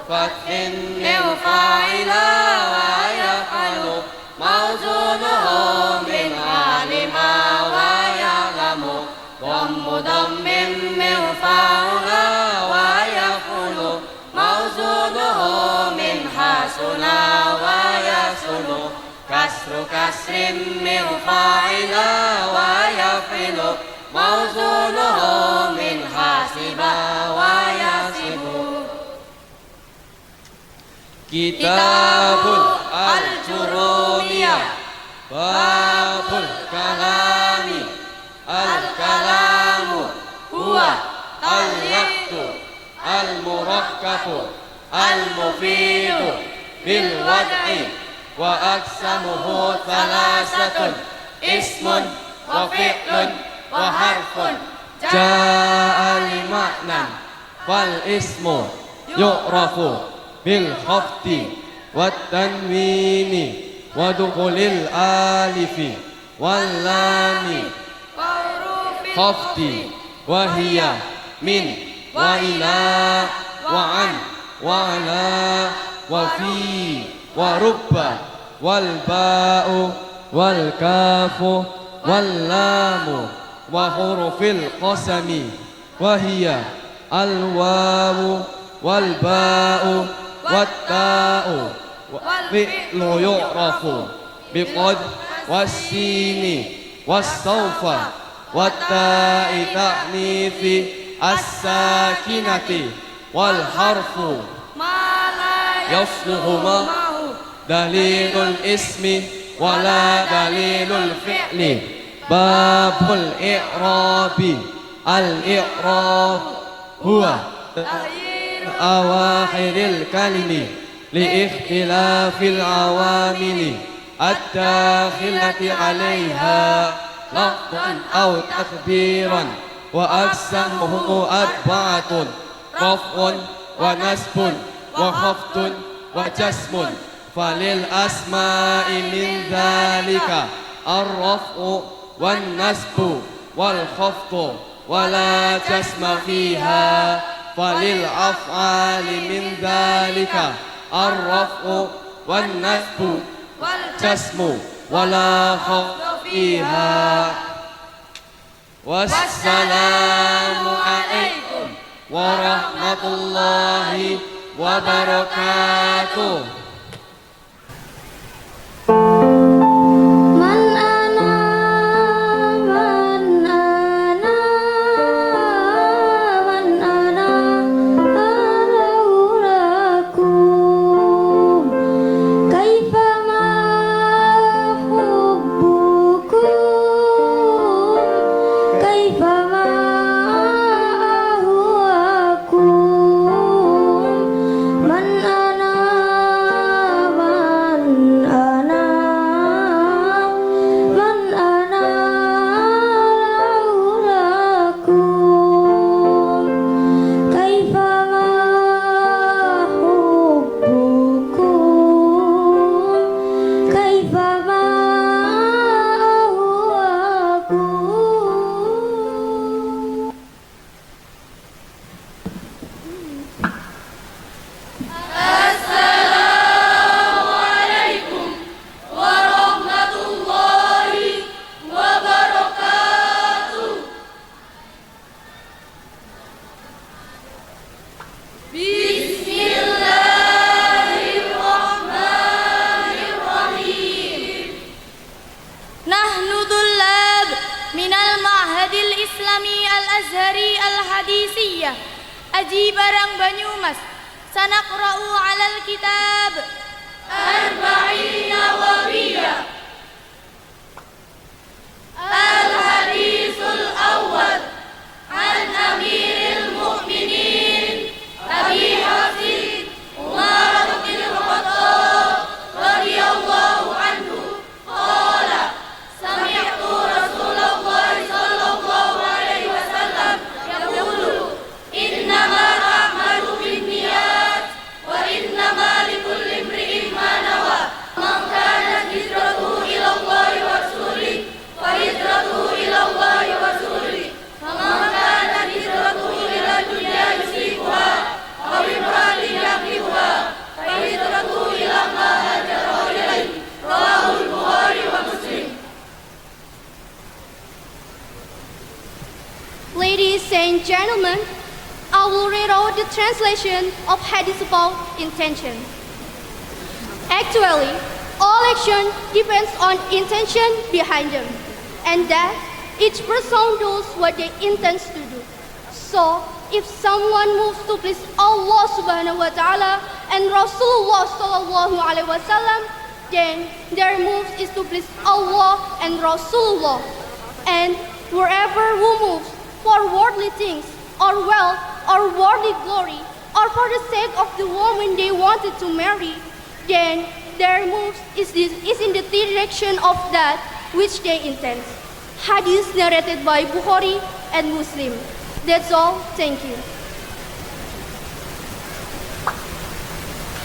فتح من فاعل ويفعل موزونه من علم ويعلم ضم ضم من فاعل ويفعل موزونه من حسن ويحسن كسر كسر من فاعل ويفعل موزونه من حاسب ويحسب كتاب الجرومية باب الكلام الكلام هو اللفظ المركب المفيد بالوضع وأقسامه ثلاثة اسم وفعل وحرف جاء لمعنى فالاسم يعرف بالخفض والتنوين ودخول الآلف واللام خفض وهي من وإلى وعن وعلى وفي ورب والباء والكاف واللام وحروف القسم وهي الواو والباء والتاء والفعل يعرف بقد والسين والسوف والتاء تأنيث الساكنة والحرف يصلح معه دليل الاسم ولا دليل الفعل باب الإعراب الإعراب هو أواخر الكلم لاختلاف العوامل الداخلة عليها لفظا أو تكبيرا وأقسامه أربعة رفع ونسب وخفض وجسم فللأسماء من ذلك الرفع والنسب والخفض ولا جسم فيها فللأفعال من ذلك الرفع والنسب والجسم ولا خفض فيها. والسلام عليكم ورحمة الله وبركاته. Aji Barang Banyumas, sanaqra'u 'alal kitab arba'ina wawiyah. Al-hadisul awwal an Amiril Mu'minin Abi Hafsin Umar bin Khattab radhiyallahu anhu qala sami'tu Rasulullah sallallahu alaihi wasallam yaqulu innama a'malu binniyat wa innama likulli imri'in ma nawa man kanat hijratuhu ila Allahi wa rasulihi fa hijratuhu ila Allahi wa rasulihi wa man kanat hijratuhu ila dunya yusibuha aw imra'atin yankihuha fa hijratuhu ila ma hajara ilaihi rawahul Bukhari wa Muslim. Ladies and gentlemen, I will read out the translation of hadith about intention. Actually, all action depends on intention behind them, and that each person does what they intend to do. So, if someone moves to please Allah subhanahu wa ta'ala and Rasulullah sallallahu alaihi wasallam, then their move is to please Allah and Rasulullah. And wherever who moves for worldly things or wealth or worldly glory or for the sake of the woman they wanted to marry, then their move is in the direction of that which they intend. Hadith narrated by Bukhari and Muslim. That's all. Thank you.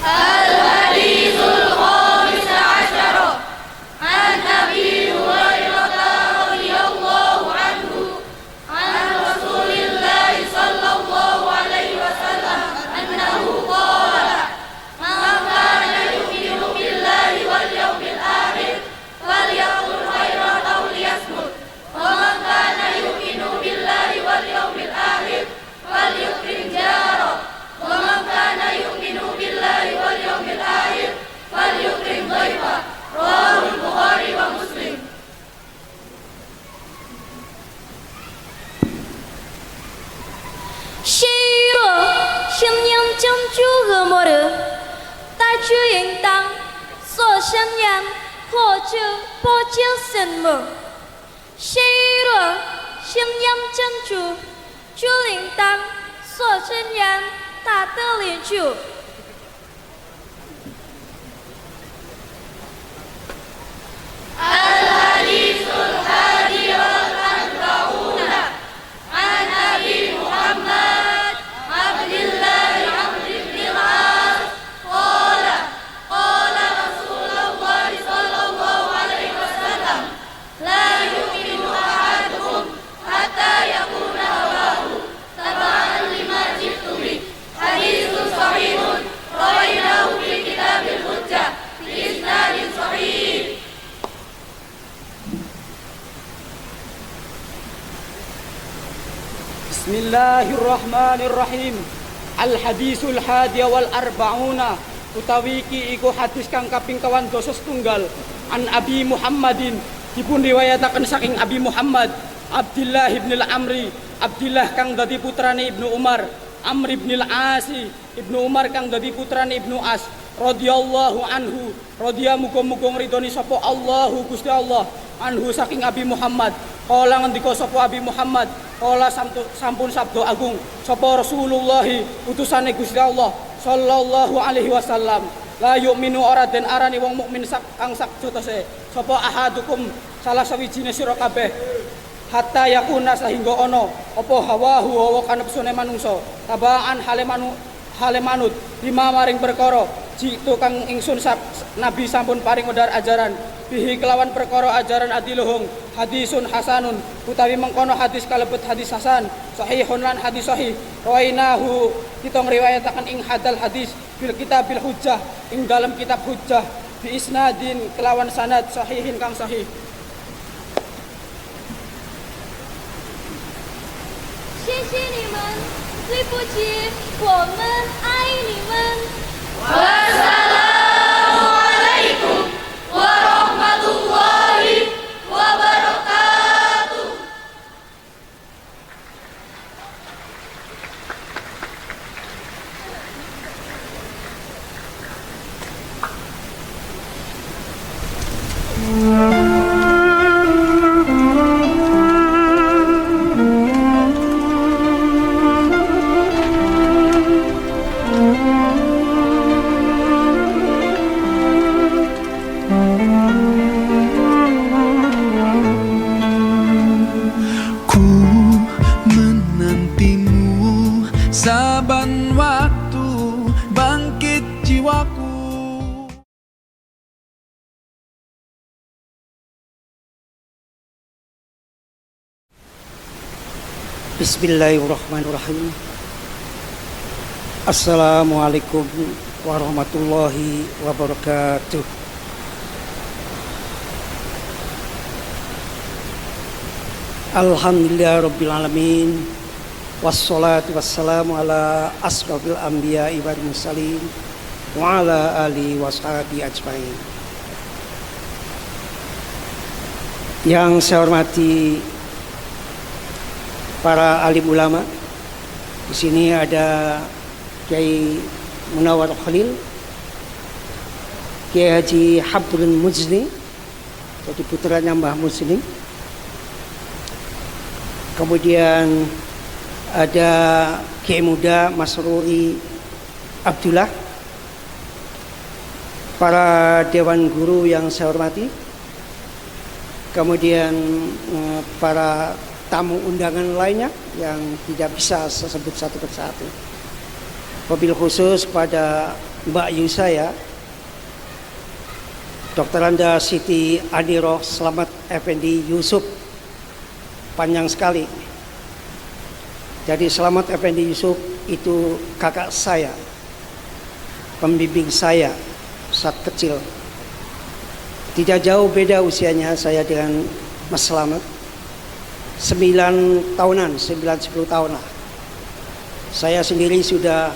Al-Hadithul Khamis Ashara an Abi Hurairah radhiyallahu anhu an Rasulillah sallallahu alaihi wasallam annahu qala man kana yu'minu billahi wal yawmil akhir falyaqul khairan aw liyasmut wa man kana yu'minu billahi wal yawmil akhir falyukrim jarah wa man kana yu'minu billahi wal yawmil akhir falyukrim dhaifah. Rawahul Bukhari wa Muslim. Shiro, Shem Yang Chăm Chú Gờ Mô Rư, Ta Chú Yến Tăng, So Shen Yang, Ho Chú, Po Chiêu Sen Mù. Shiro, Shem Yang Chăm Chú, Chú Yến Tăng, So Shen Yang, Ta Tơ Liên Chú. Al-Hadithul Hadi wal Arba'una an Abi Muhammad Abdillah Amr ibn al-As qala qala Rasulullah sallallahu alaihi wasallam la yu'minu ahadukum hatta yakuna hawahu taba'an lima ji'tu Bismillahirrahmanirrahim. Al-hadisul hadiya wal arba'una utawi iki iku hadis kang kaping 201 an Abi Muhammadin dipun riwayataken saking Abi Muhammad Abdullah ibn al-Amri, Abdullah kang dadi putrane Ibnu Umar, Amr ibn al-Asi, Ibnu Umar kang dadi putrane Ibnu As, radhiyallahu anhu, radhiya muga-muga ngridoni sapa Allahu Gusti Allah anhu saking Abi Muhammad. Kala ngendika sapa Abi Muhammad, kala sampun sabda agung sapa Rasulullah utusane Gusti Allah sallallahu alaihi wasallam, la yu'minu ora den arani wong mukmin kang sak jotose sapa ahadukum salah sawijine sira kabeh hatta yakuna sehingga ana apa hawahu hawa kanepsune manungsa tabaan hale manut lima maring perkara jitu kang ingsun Nabi sampun paring wedar ajaran bihi kelawan perkara ajaran adiluhung hadisun hasanun utawi mengkono hadis kalebet hadis hasan sahihun lan hadis sahih rawainahu kita ngriwayataken ing hadal hadis bil kitabil hujjah ing dalam kitab hujjah bi isnadin kelawan sanad sahihin kang sahih. 谢谢你们，对不起，我们爱你们。 Wassalamualaikum warahmatullahi wabarakatuh. Ku menantimu saban waktu bangkit jiwaku. Bismillahirrahmanirrahim. Assalamualaikum warahmatullahi wabarakatuh. Alhamdulillah rabbil alamin. Wassalatu wassalamu ala asrofil anbiya'i wal mursalin wa ala alihi washabihi ajmain. Yang saya hormati para alim ulama. Di sini ada Kiai Munawwar Khalil, Kiai Haji Habrun Muzni, jadi putranya Mbah Muzni. Kemudian ada Kiai Muda Masruri Abdullah, para dewan guru yang saya hormati, kemudian para tamu undangan lainnya yang tidak bisa saya sebut satu persatu. Wabil khusus pada Mbak Yu saya, Dr. Anda Siti Aniroh Slamet Effendi Yusuf, panjang sekali. Jadi Slamet Effendi Yusuf itu kakak saya, pembimbing saya saat kecil. Tidak jauh beda usianya saya dengan Mas Slamet, 9 tahunan, 9-10 tahun lah. Saya sendiri sudah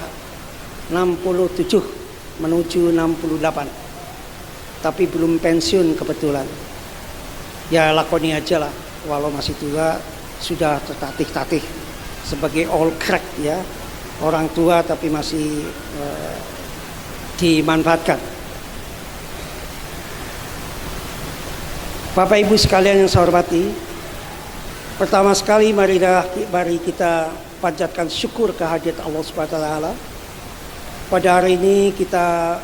67 menuju 68, tapi belum pensiun kebetulan. Ya lakoni aja lah, walau masih tua sudah tertatih-tatih sebagai old crack ya, orang tua tapi masih dimanfaatkan. Bapak Ibu sekalian yang saya hormati, pertama sekali mari kita panjatkan syukur kehadirat Allah Subhanahu wa taala. Pada hari ini kita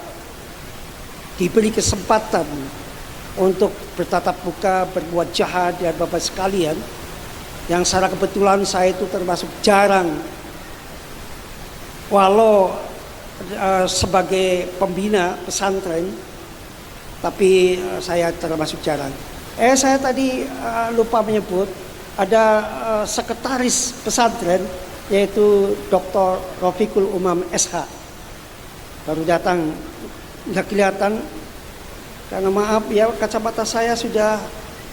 diberi kesempatan untuk bertatap muka, berbuat jahat dan Bapak sekalian, yang secara kebetulan saya itu termasuk jarang, walau sebagai pembina pesantren, tapi saya termasuk jarang. Saya tadi lupa menyebut ada sekretaris pesantren yaitu Dr. Rafiqul Umam SH, baru datang, nggak kelihatan karena maaf ya, kacamata saya sudah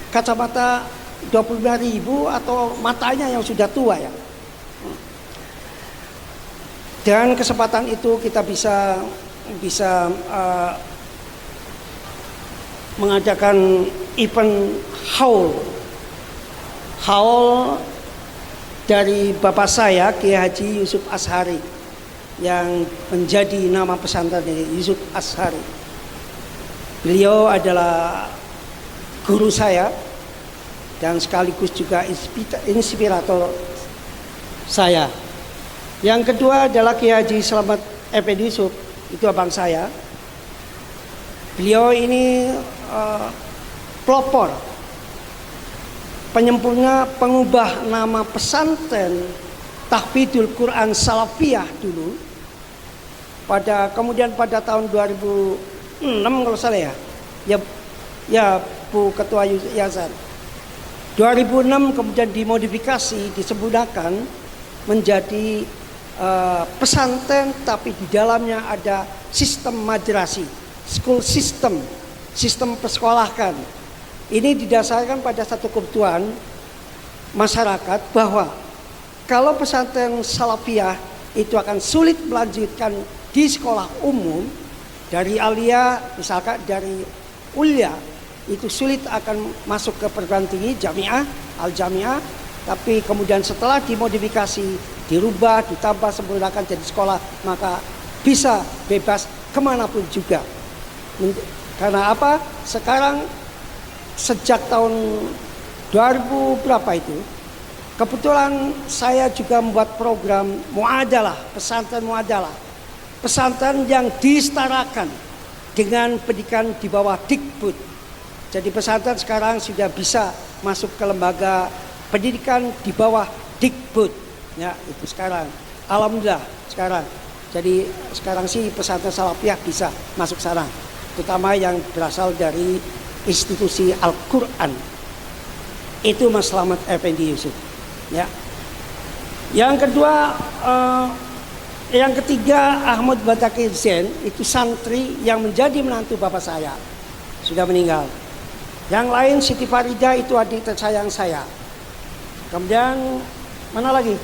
kacamata 25.000 atau matanya yang sudah tua ya. Dan kesempatan itu kita bisa mengadakan event haul dari bapak saya Kiai Haji Yusuf Ashari yang menjadi nama pesantren dari Yusuf Ashari. Beliau adalah guru saya dan sekaligus juga inspirator saya. Yang kedua adalah Kiai Haji Slamet Effendi Yusuf, itu abang saya. Beliau ini pelopor, penyempurna, pengubah nama pesantren Tahfidul Quran Salafiyah dulu. Kemudian pada tahun 2006 kalau salah ya Bu Ketua Yayasan. 2006 kemudian dimodifikasi, disempurnakan menjadi pesantren, tapi di dalamnya ada sistem madrasih, school system, sistem persekolahan. Ini didasarkan pada satu kebutuhan masyarakat bahwa kalau pesantren salafiyah itu akan sulit melanjutkan di sekolah umum, dari alia misalkan dari ulia itu sulit akan masuk ke perguruan tinggi jamiah, al-jamiah, tapi kemudian setelah dimodifikasi, dirubah, ditambah, sempurnakan jadi sekolah, maka bisa bebas kemanapun juga. Karena apa? Sekarang sejak tahun 2000 berapa itu, kebetulan saya juga membuat program muadalah, pesantren muadalah, pesantren yang disetarakan dengan pendidikan di bawah Dikbud. Jadi pesantren sekarang sudah bisa masuk ke lembaga pendidikan di bawah Dikbud. Ya, itu sekarang. Alhamdulillah sekarang. Jadi sekarang sih pesantren salafiyah bisa masuk sana, terutama yang berasal dari institusi Al-Quran. Itu Mas Slamet Effendi Yusuf. Ya. Yang kedua, yang ketiga Ahmad Batakir Zain, itu santri yang menjadi menantu bapak saya, sudah meninggal. Yang lain Siti Farida, itu adik tersayang saya. Kemudian mana lagi?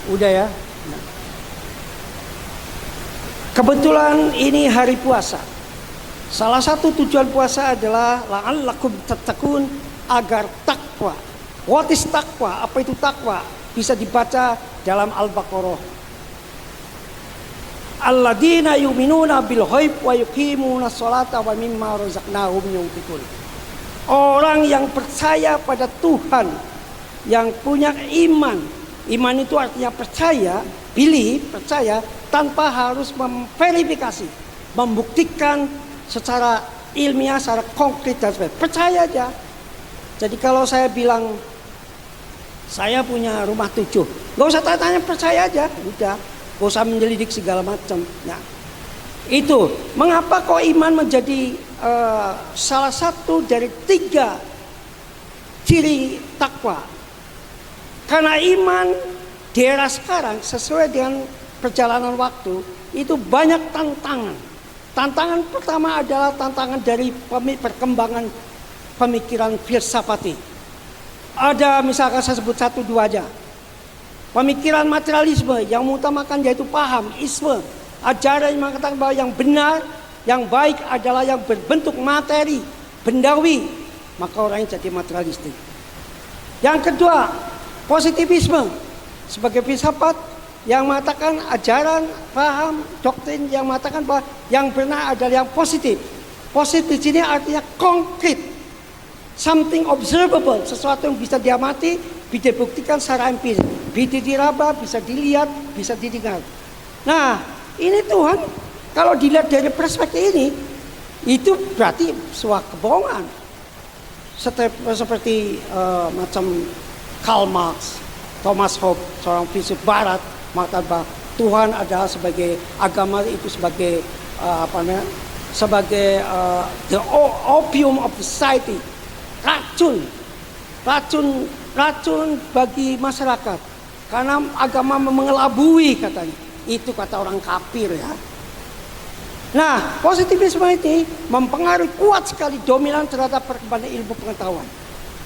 Udah ya. Kebetulan ini hari puasa. Salah satu tujuan puasa adalah la'allakum tattaqun, agar takwa. What is takwa? Apa itu takwa? Bisa dibaca dalam Al-Baqarah. Alladzina yu'minuna bil ghaib wa yuqimuna sholata wa mimma razaqnahum yunfiqun. Orang yang percaya pada Tuhan, yang punya iman. Iman itu artinya percaya, percaya tanpa harus memverifikasi, membuktikan secara ilmiah, secara konkret dan sebagainya. Percaya aja. Jadi kalau saya bilang saya punya rumah 7, gak usah tanya, percaya aja, udah, gak usah menyelidik segala macam. Nah, itu mengapa kok iman menjadi salah satu dari 3 ciri takwa. Karena iman di era sekarang sesuai dengan perjalanan waktu itu banyak tantangan. Tantangan pertama adalah tantangan dari perkembangan pemikiran filsafati. Ada misalkan saya sebut 1-2 aja. Pemikiran materialisme yang mengutamakan yaitu paham, isme, ajaran yang mengatakan bahwa yang benar, yang baik adalah yang berbentuk materi, bendawi, maka orang yang jadi materialistik. Yang kedua, positivisme sebagai filsafat yang mengatakan ajaran, paham, doktrin yang mengatakan bahwa yang benar adalah yang positif. Positif di sini artinya konkret, something observable, sesuatu yang bisa diamati, bisa dibuktikan secara empiris, bisa diraba, bisa dilihat, bisa didengar. Nah, ini Tuhan kalau dilihat dari perspektif ini, itu berarti sebuah kebohongan. Seperti macam Karl Marx, Thomas Hobbes, seorang filsuf Barat, mengatakan bahwa Tuhan adalah sebagai agama itu sebagai the opium of society, racun bagi masyarakat, karena agama mengelabui katanya. Itu kata orang kafir ya. Nah, positivisme ini mempengaruhi kuat sekali, dominan terhadap perkembangan ilmu pengetahuan.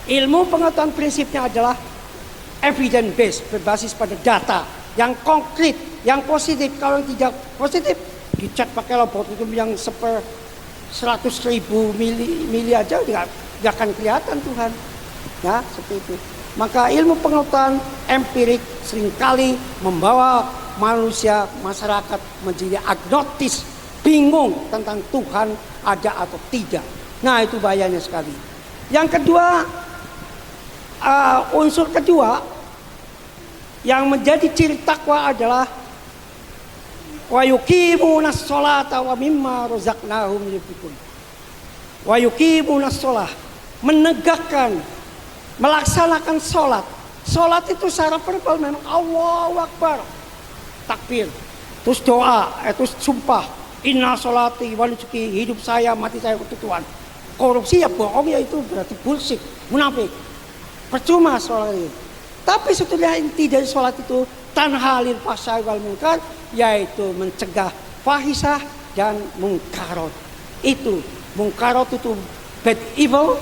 Ilmu pengetahuan prinsipnya adalah evidence based, berbasis pada data yang konkret, yang positif. Kalau yang tidak positif dicat pakai laboratorium yang 100.000 mili aja nggak akan kelihatan Tuhan. Ya, seperti itu. Maka ilmu pengetahuan empirik seringkali membawa manusia, masyarakat menjadi agnostis, bingung tentang Tuhan ada atau tidak. Nah, itu bahayanya sekali. Yang kedua, unsur kedua yang menjadi ciri takwa adalah wa yuqimunas sholata wa mimma razaqnahum yunfiqun. Wa yuqimunas sholah, menegakkan, melaksanakan sholat. Sholat itu secara verbal memang Allahu Akbar, takbir, terus doa, terus sumpah, inna sholati wa nusuki, hidup saya, mati saya untuk Tuhan. Korupsi ya bohong, ya itu berarti bullshit, munafik, percuma sholat itu. Tapi setelah inti dari sholat itu tanha lil fahsya'i wal munkar, yaitu mencegah fahisah dan munkarot. Itu munkarot itu bad evil,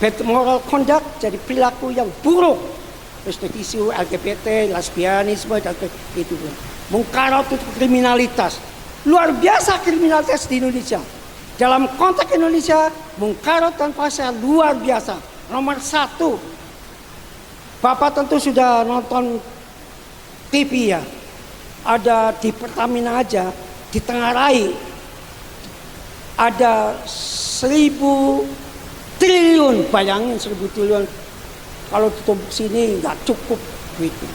bad moral conduct, jadi perilaku yang buruk. Isu LGBT, lesbianisme dan itu. Munkarot itu kriminalitas. Luar biasa kriminalitas di Indonesia. Dalam konteks Indonesia, munkarot dan fahsyah luar biasa. Nomor 1. Bapak tentu sudah nonton TV ya. Ada di Pertamina aja, di Tenggarai ada 1.000 triliun, bayangin 1.000 triliun. Kalau ditumpuk sini nggak cukup gitu.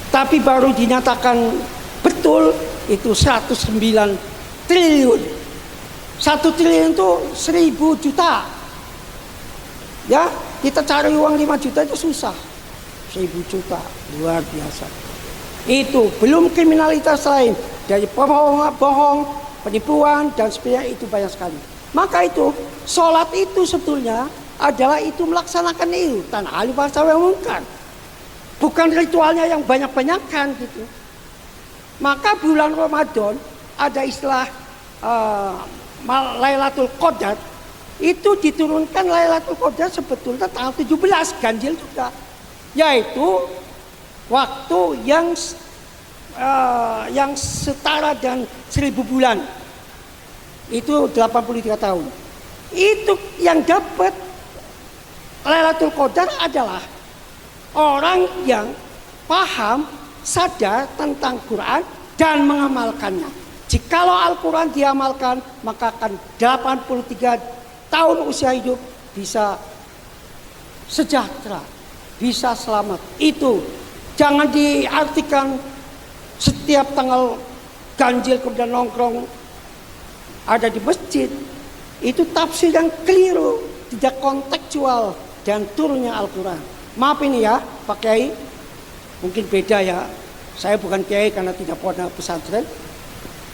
Tapi baru dinyatakan betul itu 109 triliun. 1 triliun itu 1.000 juta. Ya, kita cari uang 5 juta itu susah. 1.000 juta, luar biasa. Itu belum kriminalitas lain dari bohong, penipuan dan sebagainya, itu banyak sekali. Maka itu sholat itu sebetulnya adalah itu melaksanakan itu tanha lil fahsya'i wal munkar. Bukan ritualnya yang banyak-banyakan gitu. Maka bulan Ramadan ada istilah Lailatul Qadar, itu diturunkan Lailatul Qadar sebetulnya tanggal 17, ganjil juga, yaitu waktu yang setara dan 1.000 bulan, itu 83 tahun. Itu yang dapat Lailatul Qadar adalah orang yang paham, sadar tentang Quran dan mengamalkannya. Jikalau Al-Quran diamalkan, maka akan 83 tahun usia hidup bisa sejahtera, bisa selamat. Itu jangan diartikan setiap tanggal ganjil kemudian nongkrong ada di masjid. Itu tafsir yang keliru, tidak kontekstual dan turunnya Al-Quran. Maaf ini ya Pak Kiai, mungkin beda ya. Saya bukan Kiai karena tidak pernah pesantren.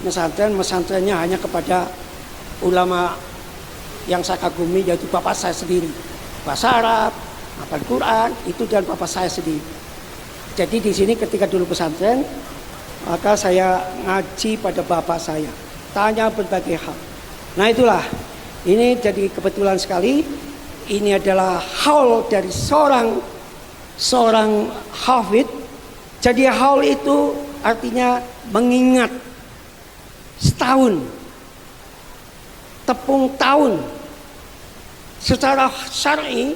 Pesantrennya hanya kepada ulama yang saya kagumi, yaitu bapak saya sendiri. Bahasa Arab, hafal Quran, itu dan bapak saya sendiri. Jadi di sini ketika dulu pesantren, maka saya ngaji pada bapak saya, tanya berbagai hal. Nah itulah, ini jadi kebetulan sekali. Ini adalah haul dari seorang hafid. Jadi haul itu artinya mengingat setahun, tepung tahun. Secara syar'i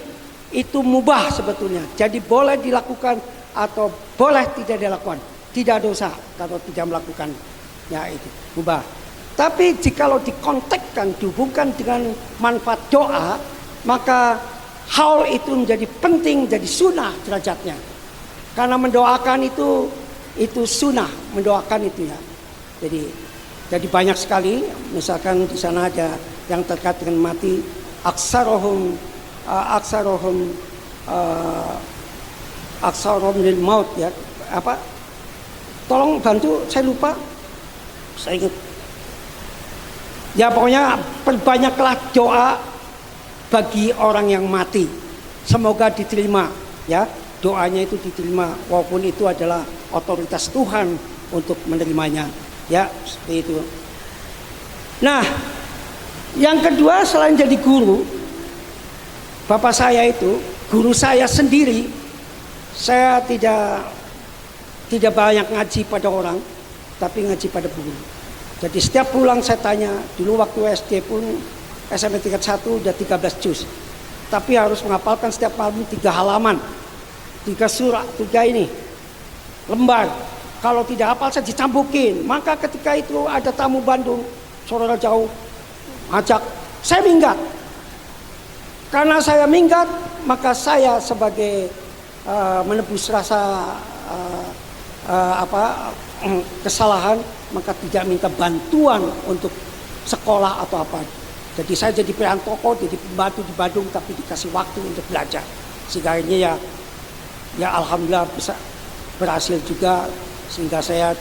itu mubah sebetulnya. Jadi boleh dilakukan atau boleh tidak dilakukan. Tidak dosa kalau tidak melakukan. Ya itu mubah. Tapi jikalau dikontekskan, dihubungkan dengan manfaat doa, maka haul itu menjadi penting, jadi sunnah derajatnya. Karena mendoakan itu sunnah, mendoakan itu ya. Jadi banyak sekali, misalkan di sana ada yang terkait dengan mati, aksarohum lil maut ya. Apa? Tolong bantu, saya lupa. Saya ingat. Ya pokoknya perbanyaklah doa bagi orang yang mati. Semoga diterima ya. Doanya itu diterima walaupun itu adalah otoritas Tuhan untuk menerimanya. Ya, seperti itu. Nah, yang kedua selain jadi guru, bapak saya itu, guru saya sendiri, saya tidak tidak banyak ngaji pada orang, tapi ngaji pada guru. Jadi setiap pulang saya tanya, dulu waktu SD pun SMP tingkat 1 udah 13 juz. Tapi harus menghafalkan setiap malam 3 halaman, 3 surah, 3 ini lembar. Kalau tidak hafal saya dicambukin. Maka ketika itu ada tamu Bandung, saudara jauh, ajak, saya minggat. Karena saya minggat, maka saya sebagai menebus rasa kesalahan, maka tidak minta bantuan untuk sekolah atau apa. Jadi saya jadi pilihan toko, jadi pembantu di Bandung, tapi dikasih waktu untuk belajar. Sehingga akhirnya ya alhamdulillah bisa berhasil juga, sehingga saya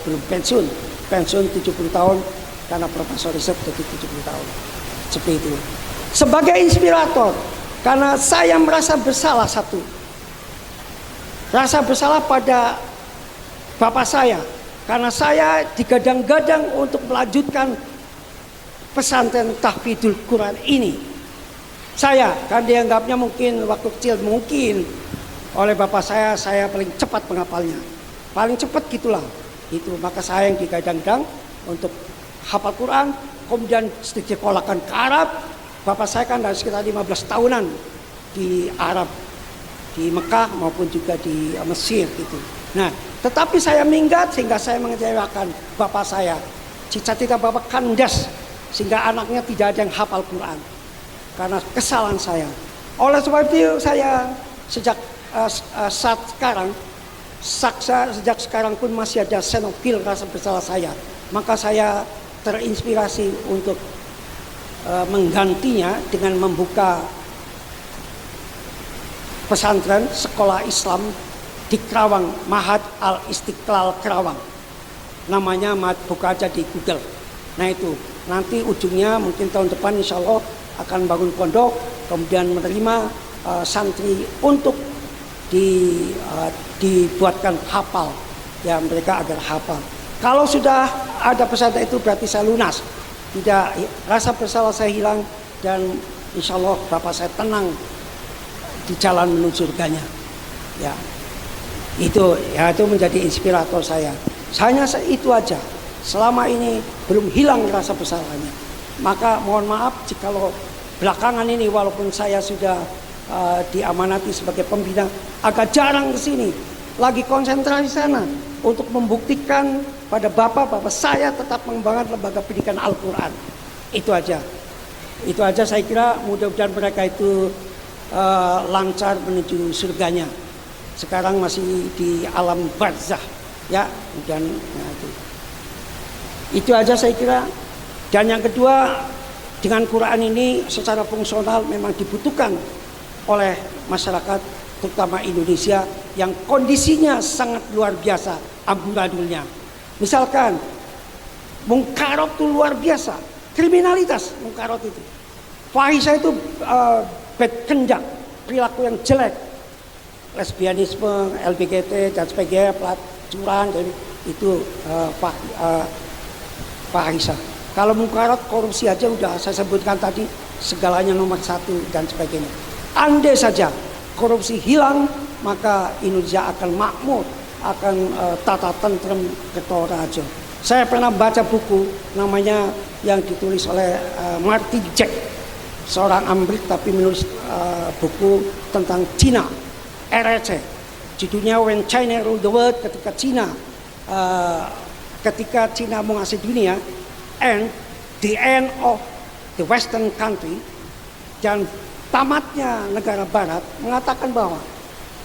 belum pensiun 70 tahun karena profesor riset jadi 70 tahun. Seperti itu. Sebagai inspirator, karena saya merasa bersalah satu. Rasa bersalah pada bapak saya, karena saya digadang-gadang untuk melanjutkan pesantren tahfidzul Quran ini. Saya kan dianggapnya mungkin waktu kecil mungkin oleh bapak saya paling cepat penghafalnya, paling cepat gitulah. Itu maka saya yang digadang-gadang untuk hafal Quran, kemudian sedikit sekolahkan ke Arab. Bapak saya kan dari sekitar 15 tahunan di Arab, di Mekah maupun juga di Mesir gitu. Nah, tetapi saya minggat sehingga saya mengecewakan bapak saya. Cita-cita bapak kandas sehingga anaknya tidak ada yang hafal Quran karena kesalahan saya. Oleh sebab itu saya sejak sekarang pun masih ada senopil rasa bersalah saya. Maka saya terinspirasi untuk menggantinya dengan membuka pesantren sekolah Islam di Kerawang, Mahat Al-Istiqlal Kerawang. Namanya buka aja di Google. Nah itu nanti ujungnya mungkin tahun depan insya Allah akan bangun pondok, kemudian menerima santri untuk dibuatkan hafal, ya mereka agar hafal. Kalau sudah ada pesantren itu berarti saya lunas, tidak rasa bersalah saya hilang, dan insya Allah bapak saya tenang di jalan menuju surganya. Ya itu menjadi inspirator saya. Hanya itu aja. Selama ini belum hilang rasa bersalahnya. Maka mohon maaf jikalau belakangan ini walaupun saya sudah diamanati sebagai pembina, agak jarang ke sini. Lagi konsentrasi sana untuk membuktikan pada bapak saya tetap mengembangkan lembaga pendidikan Al-Quran. Itu aja saya kira, mudah-mudahan mereka itu lancar menuju surganya. Sekarang masih di alam barzah ya, dan itu aja saya kira. Dan yang kedua, dengan Quran ini secara fungsional memang dibutuhkan oleh masyarakat terutama Indonesia yang kondisinya sangat luar biasa amburadulnya. Misalkan mungkarot itu luar biasa, kriminalitas mungkarot itu, fahisha itu bad conduct, perilaku yang jelek, lesbianisme, LGBT dan sebagainya, pelacuran, jadi itu fahisha. Kalau mungkarot, korupsi aja udah saya sebutkan tadi, segalanya nomor 1 dan sebagainya. Andai saja korupsi hilang, maka Indonesia akan makmur, akan tata tentrem ketorajo. Saya pernah baca buku namanya yang ditulis oleh Marty Jack, seorang Amerik tapi menulis buku tentang Cina, RRC. Judulnya When China Ruled the World, ketika Cina menguasai dunia, and the end of the Western country, dan tamatnya negara Barat, mengatakan bahwa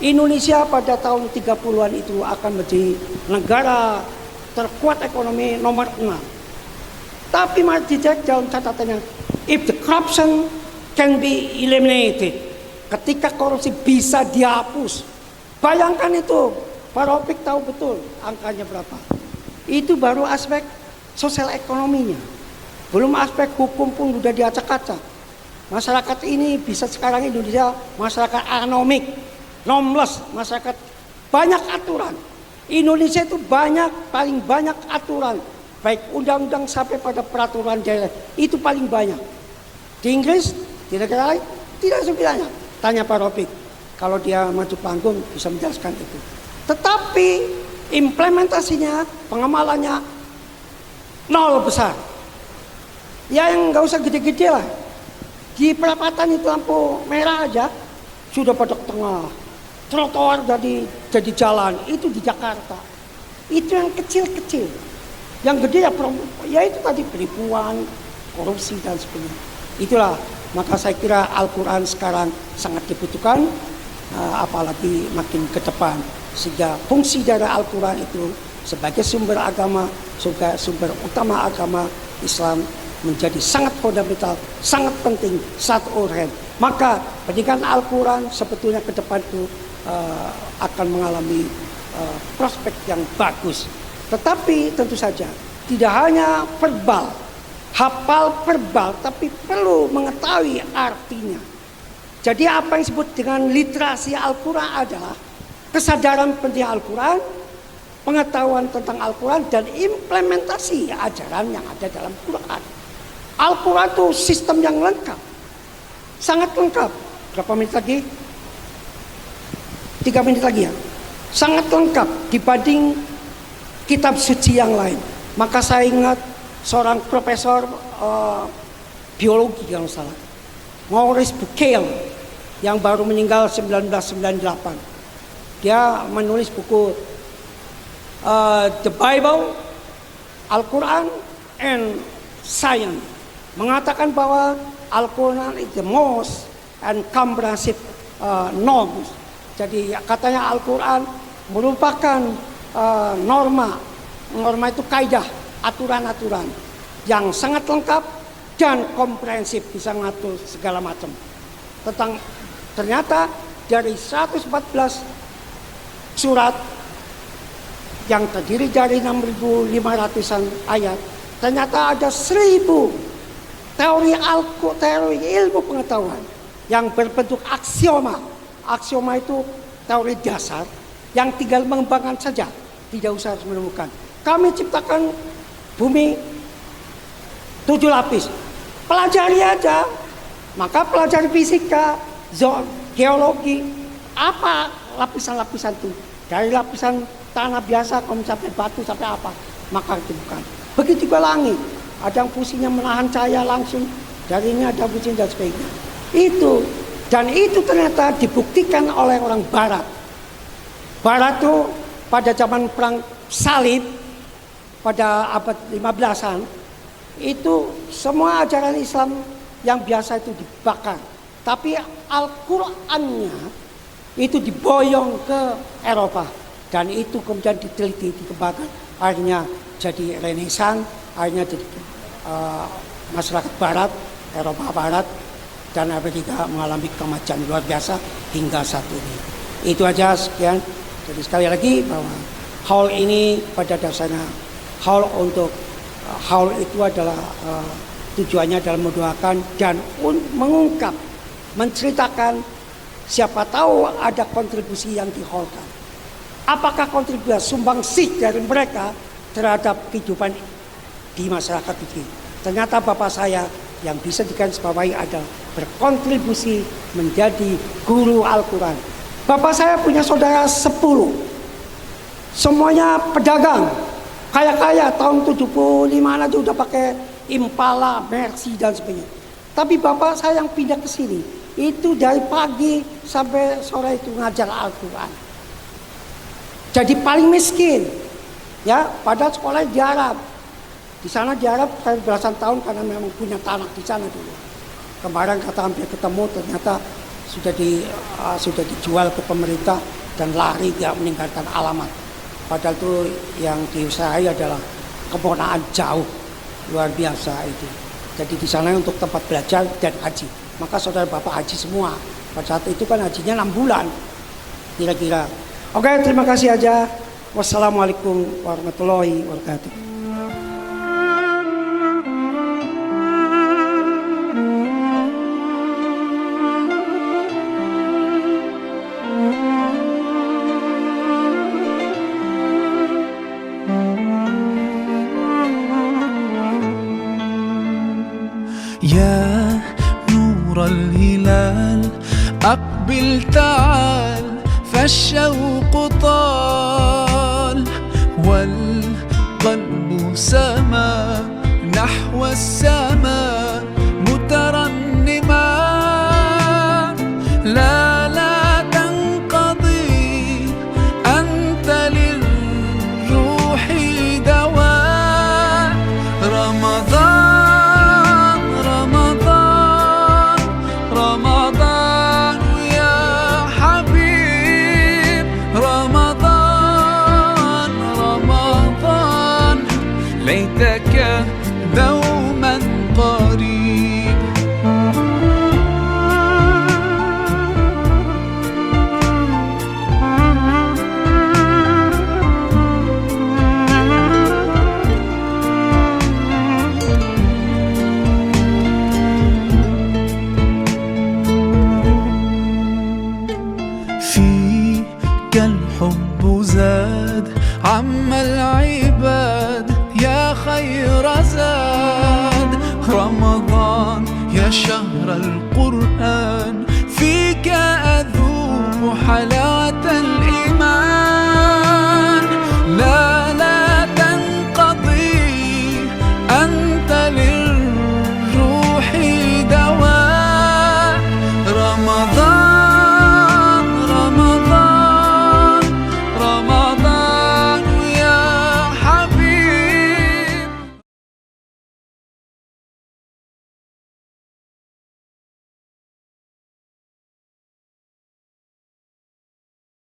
Indonesia pada tahun 30-an itu akan menjadi negara terkuat ekonomi nomor 6. Tapi Marty Jack dalam catatannya, if the corruption can be eliminated, ketika korupsi bisa dihapus, bayangkan itu, Pak Rafiq tahu betul angkanya berapa. Itu baru aspek sosial ekonominya, belum aspek hukum pun sudah diacak-acak. Masyarakat ini bisa sekarang Indonesia masyarakat anomik, nomless, masyarakat banyak aturan. Indonesia itu paling banyak aturan, baik undang-undang sampai pada peraturan daerah, itu paling banyak. Di Inggris, di negara lain tidak sebenarnya. Tanya Pak Rafiq, kalau dia maju panggung bisa menjelaskan itu. Tetapi implementasinya, pengamalannya nol besar. Ya yang nggak usah gede-gede lah. Di perapatan itu lampu merah aja sudah pada tengah. Trotoar jadi jalan, itu di Jakarta. Itu yang kecil-kecil. Yang gede ya itu tadi penipuan, korupsi dan sebagainya. Itulah, maka saya kira Al-Quran sekarang sangat dibutuhkan, apalagi makin ke depan. Sehingga fungsi dari Al-Quran itu sebagai sumber agama, sumber utama agama Islam menjadi sangat fundamental, sangat penting, sangat urgent. Maka pendidikan Al-Quran sebetulnya ke depan itu akan mengalami prospek yang bagus. Tetapi tentu saja tidak hanya verbal, hafal verbal, tapi perlu mengetahui artinya. Jadi apa yang disebut dengan literasi Al-Quran adalah kesadaran penting Al-Quran, pengetahuan tentang Al-Quran, dan implementasi ajaran yang ada dalam Quran. Al-Quran itu sistem yang lengkap, sangat lengkap. Berapa menit lagi? 3 menit lagi ya. Sangat lengkap dibanding kitab suci yang lain. Maka saya ingat seorang profesor biologi kalau salah, Maurice Bucaille, yang baru meninggal 1998. Dia menulis buku The Bible, Al-Quran and Science, mengatakan bahwa Al-Quran is the most and comprehensive norms. Jadi katanya Al-Quran merupakan norma itu kaidah, aturan-aturan yang sangat lengkap dan komprehensif, bisa mengatur segala macam. Ternyata dari 114 surat yang terdiri dari 6.500-an ayat, ternyata ada 1.000 teori ilmu pengetahuan yang berbentuk aksioma. Aksioma itu teori dasar yang tinggal mengembangkan saja, tidak usah harus menemukan. Kami ciptakan bumi 7 lapis, pelajari aja. Maka pelajari fisika, geologi, apa lapisan-lapisan itu, dari lapisan tanah biasa sampai batu sampai apa, maka ditemukan. Begitu juga langit, ada yang fungsinya menahan cahaya langsung, dari ini ada fungsinya dan sebagainya. Itu ternyata dibuktikan oleh orang Barat. Barat itu pada zaman perang salib pada abad 15-an, itu semua ajaran Islam yang biasa itu dibakar. Tapi Al-Qur'annya itu diboyong ke Eropa, dan itu kemudian diteliti, dikembangkan, akhirnya jadi Renaissance, akhirnya jadi masyarakat Barat, Eropa Barat dan Amerika mengalami kemajuan luar biasa hingga saat ini. Itu aja, sekian. Jadi sekali lagi bahwa haul ini pada dasarnya haul itu adalah tujuannya adalah mendoakan dan mengungkap, menceritakan, siapa tahu ada kontribusi yang dihaulkan. Apakah kontribusi sumbangsih dari mereka terhadap kehidupan di masyarakat ini? Ternyata bapak saya yang bisa digarisbawahi adalah berkontribusi menjadi guru Al-Quran. Bapak saya punya saudara 10, semuanya pedagang, kaya-kaya, tahun 75 aja udah pakai Impala, Mercy dan sebagainya. Tapi bapak saya yang pindah ke sini itu dari pagi sampai sore itu ngajar Al-Quran. Jadi paling miskin, ya, padahal sekolah di Arab. Di sana di Arab saya belasan tahun karena memang punya tanah di sana dulu. Kemarin kata hampir ketemu, ternyata sudah dijual ke pemerintah dan lari dia meninggalkan alamat. Padahal itu yang diusahakan adalah keponaan jauh, luar biasa itu. Jadi di sana untuk tempat belajar dan haji. Maka saudara bapak haji semua. Pada saat itu kan hajinya 6 bulan kira-kira. Oke, terima kasih aja. Wassalamualaikum warahmatullahi wabarakatuh. يا نور الهلال أقبل تعال فالشوق طال والقلب سما نحو السماء مترنما. لا تنقضي أنت للروح دواء. رمضان رمضان رمضان يا حبيب. رمضان رمضان ليتك دوما قريب. فيك الحب زاد عم العباد يا خير زاد. رمضان يا شهر القرآن فيك أذوق حلاوة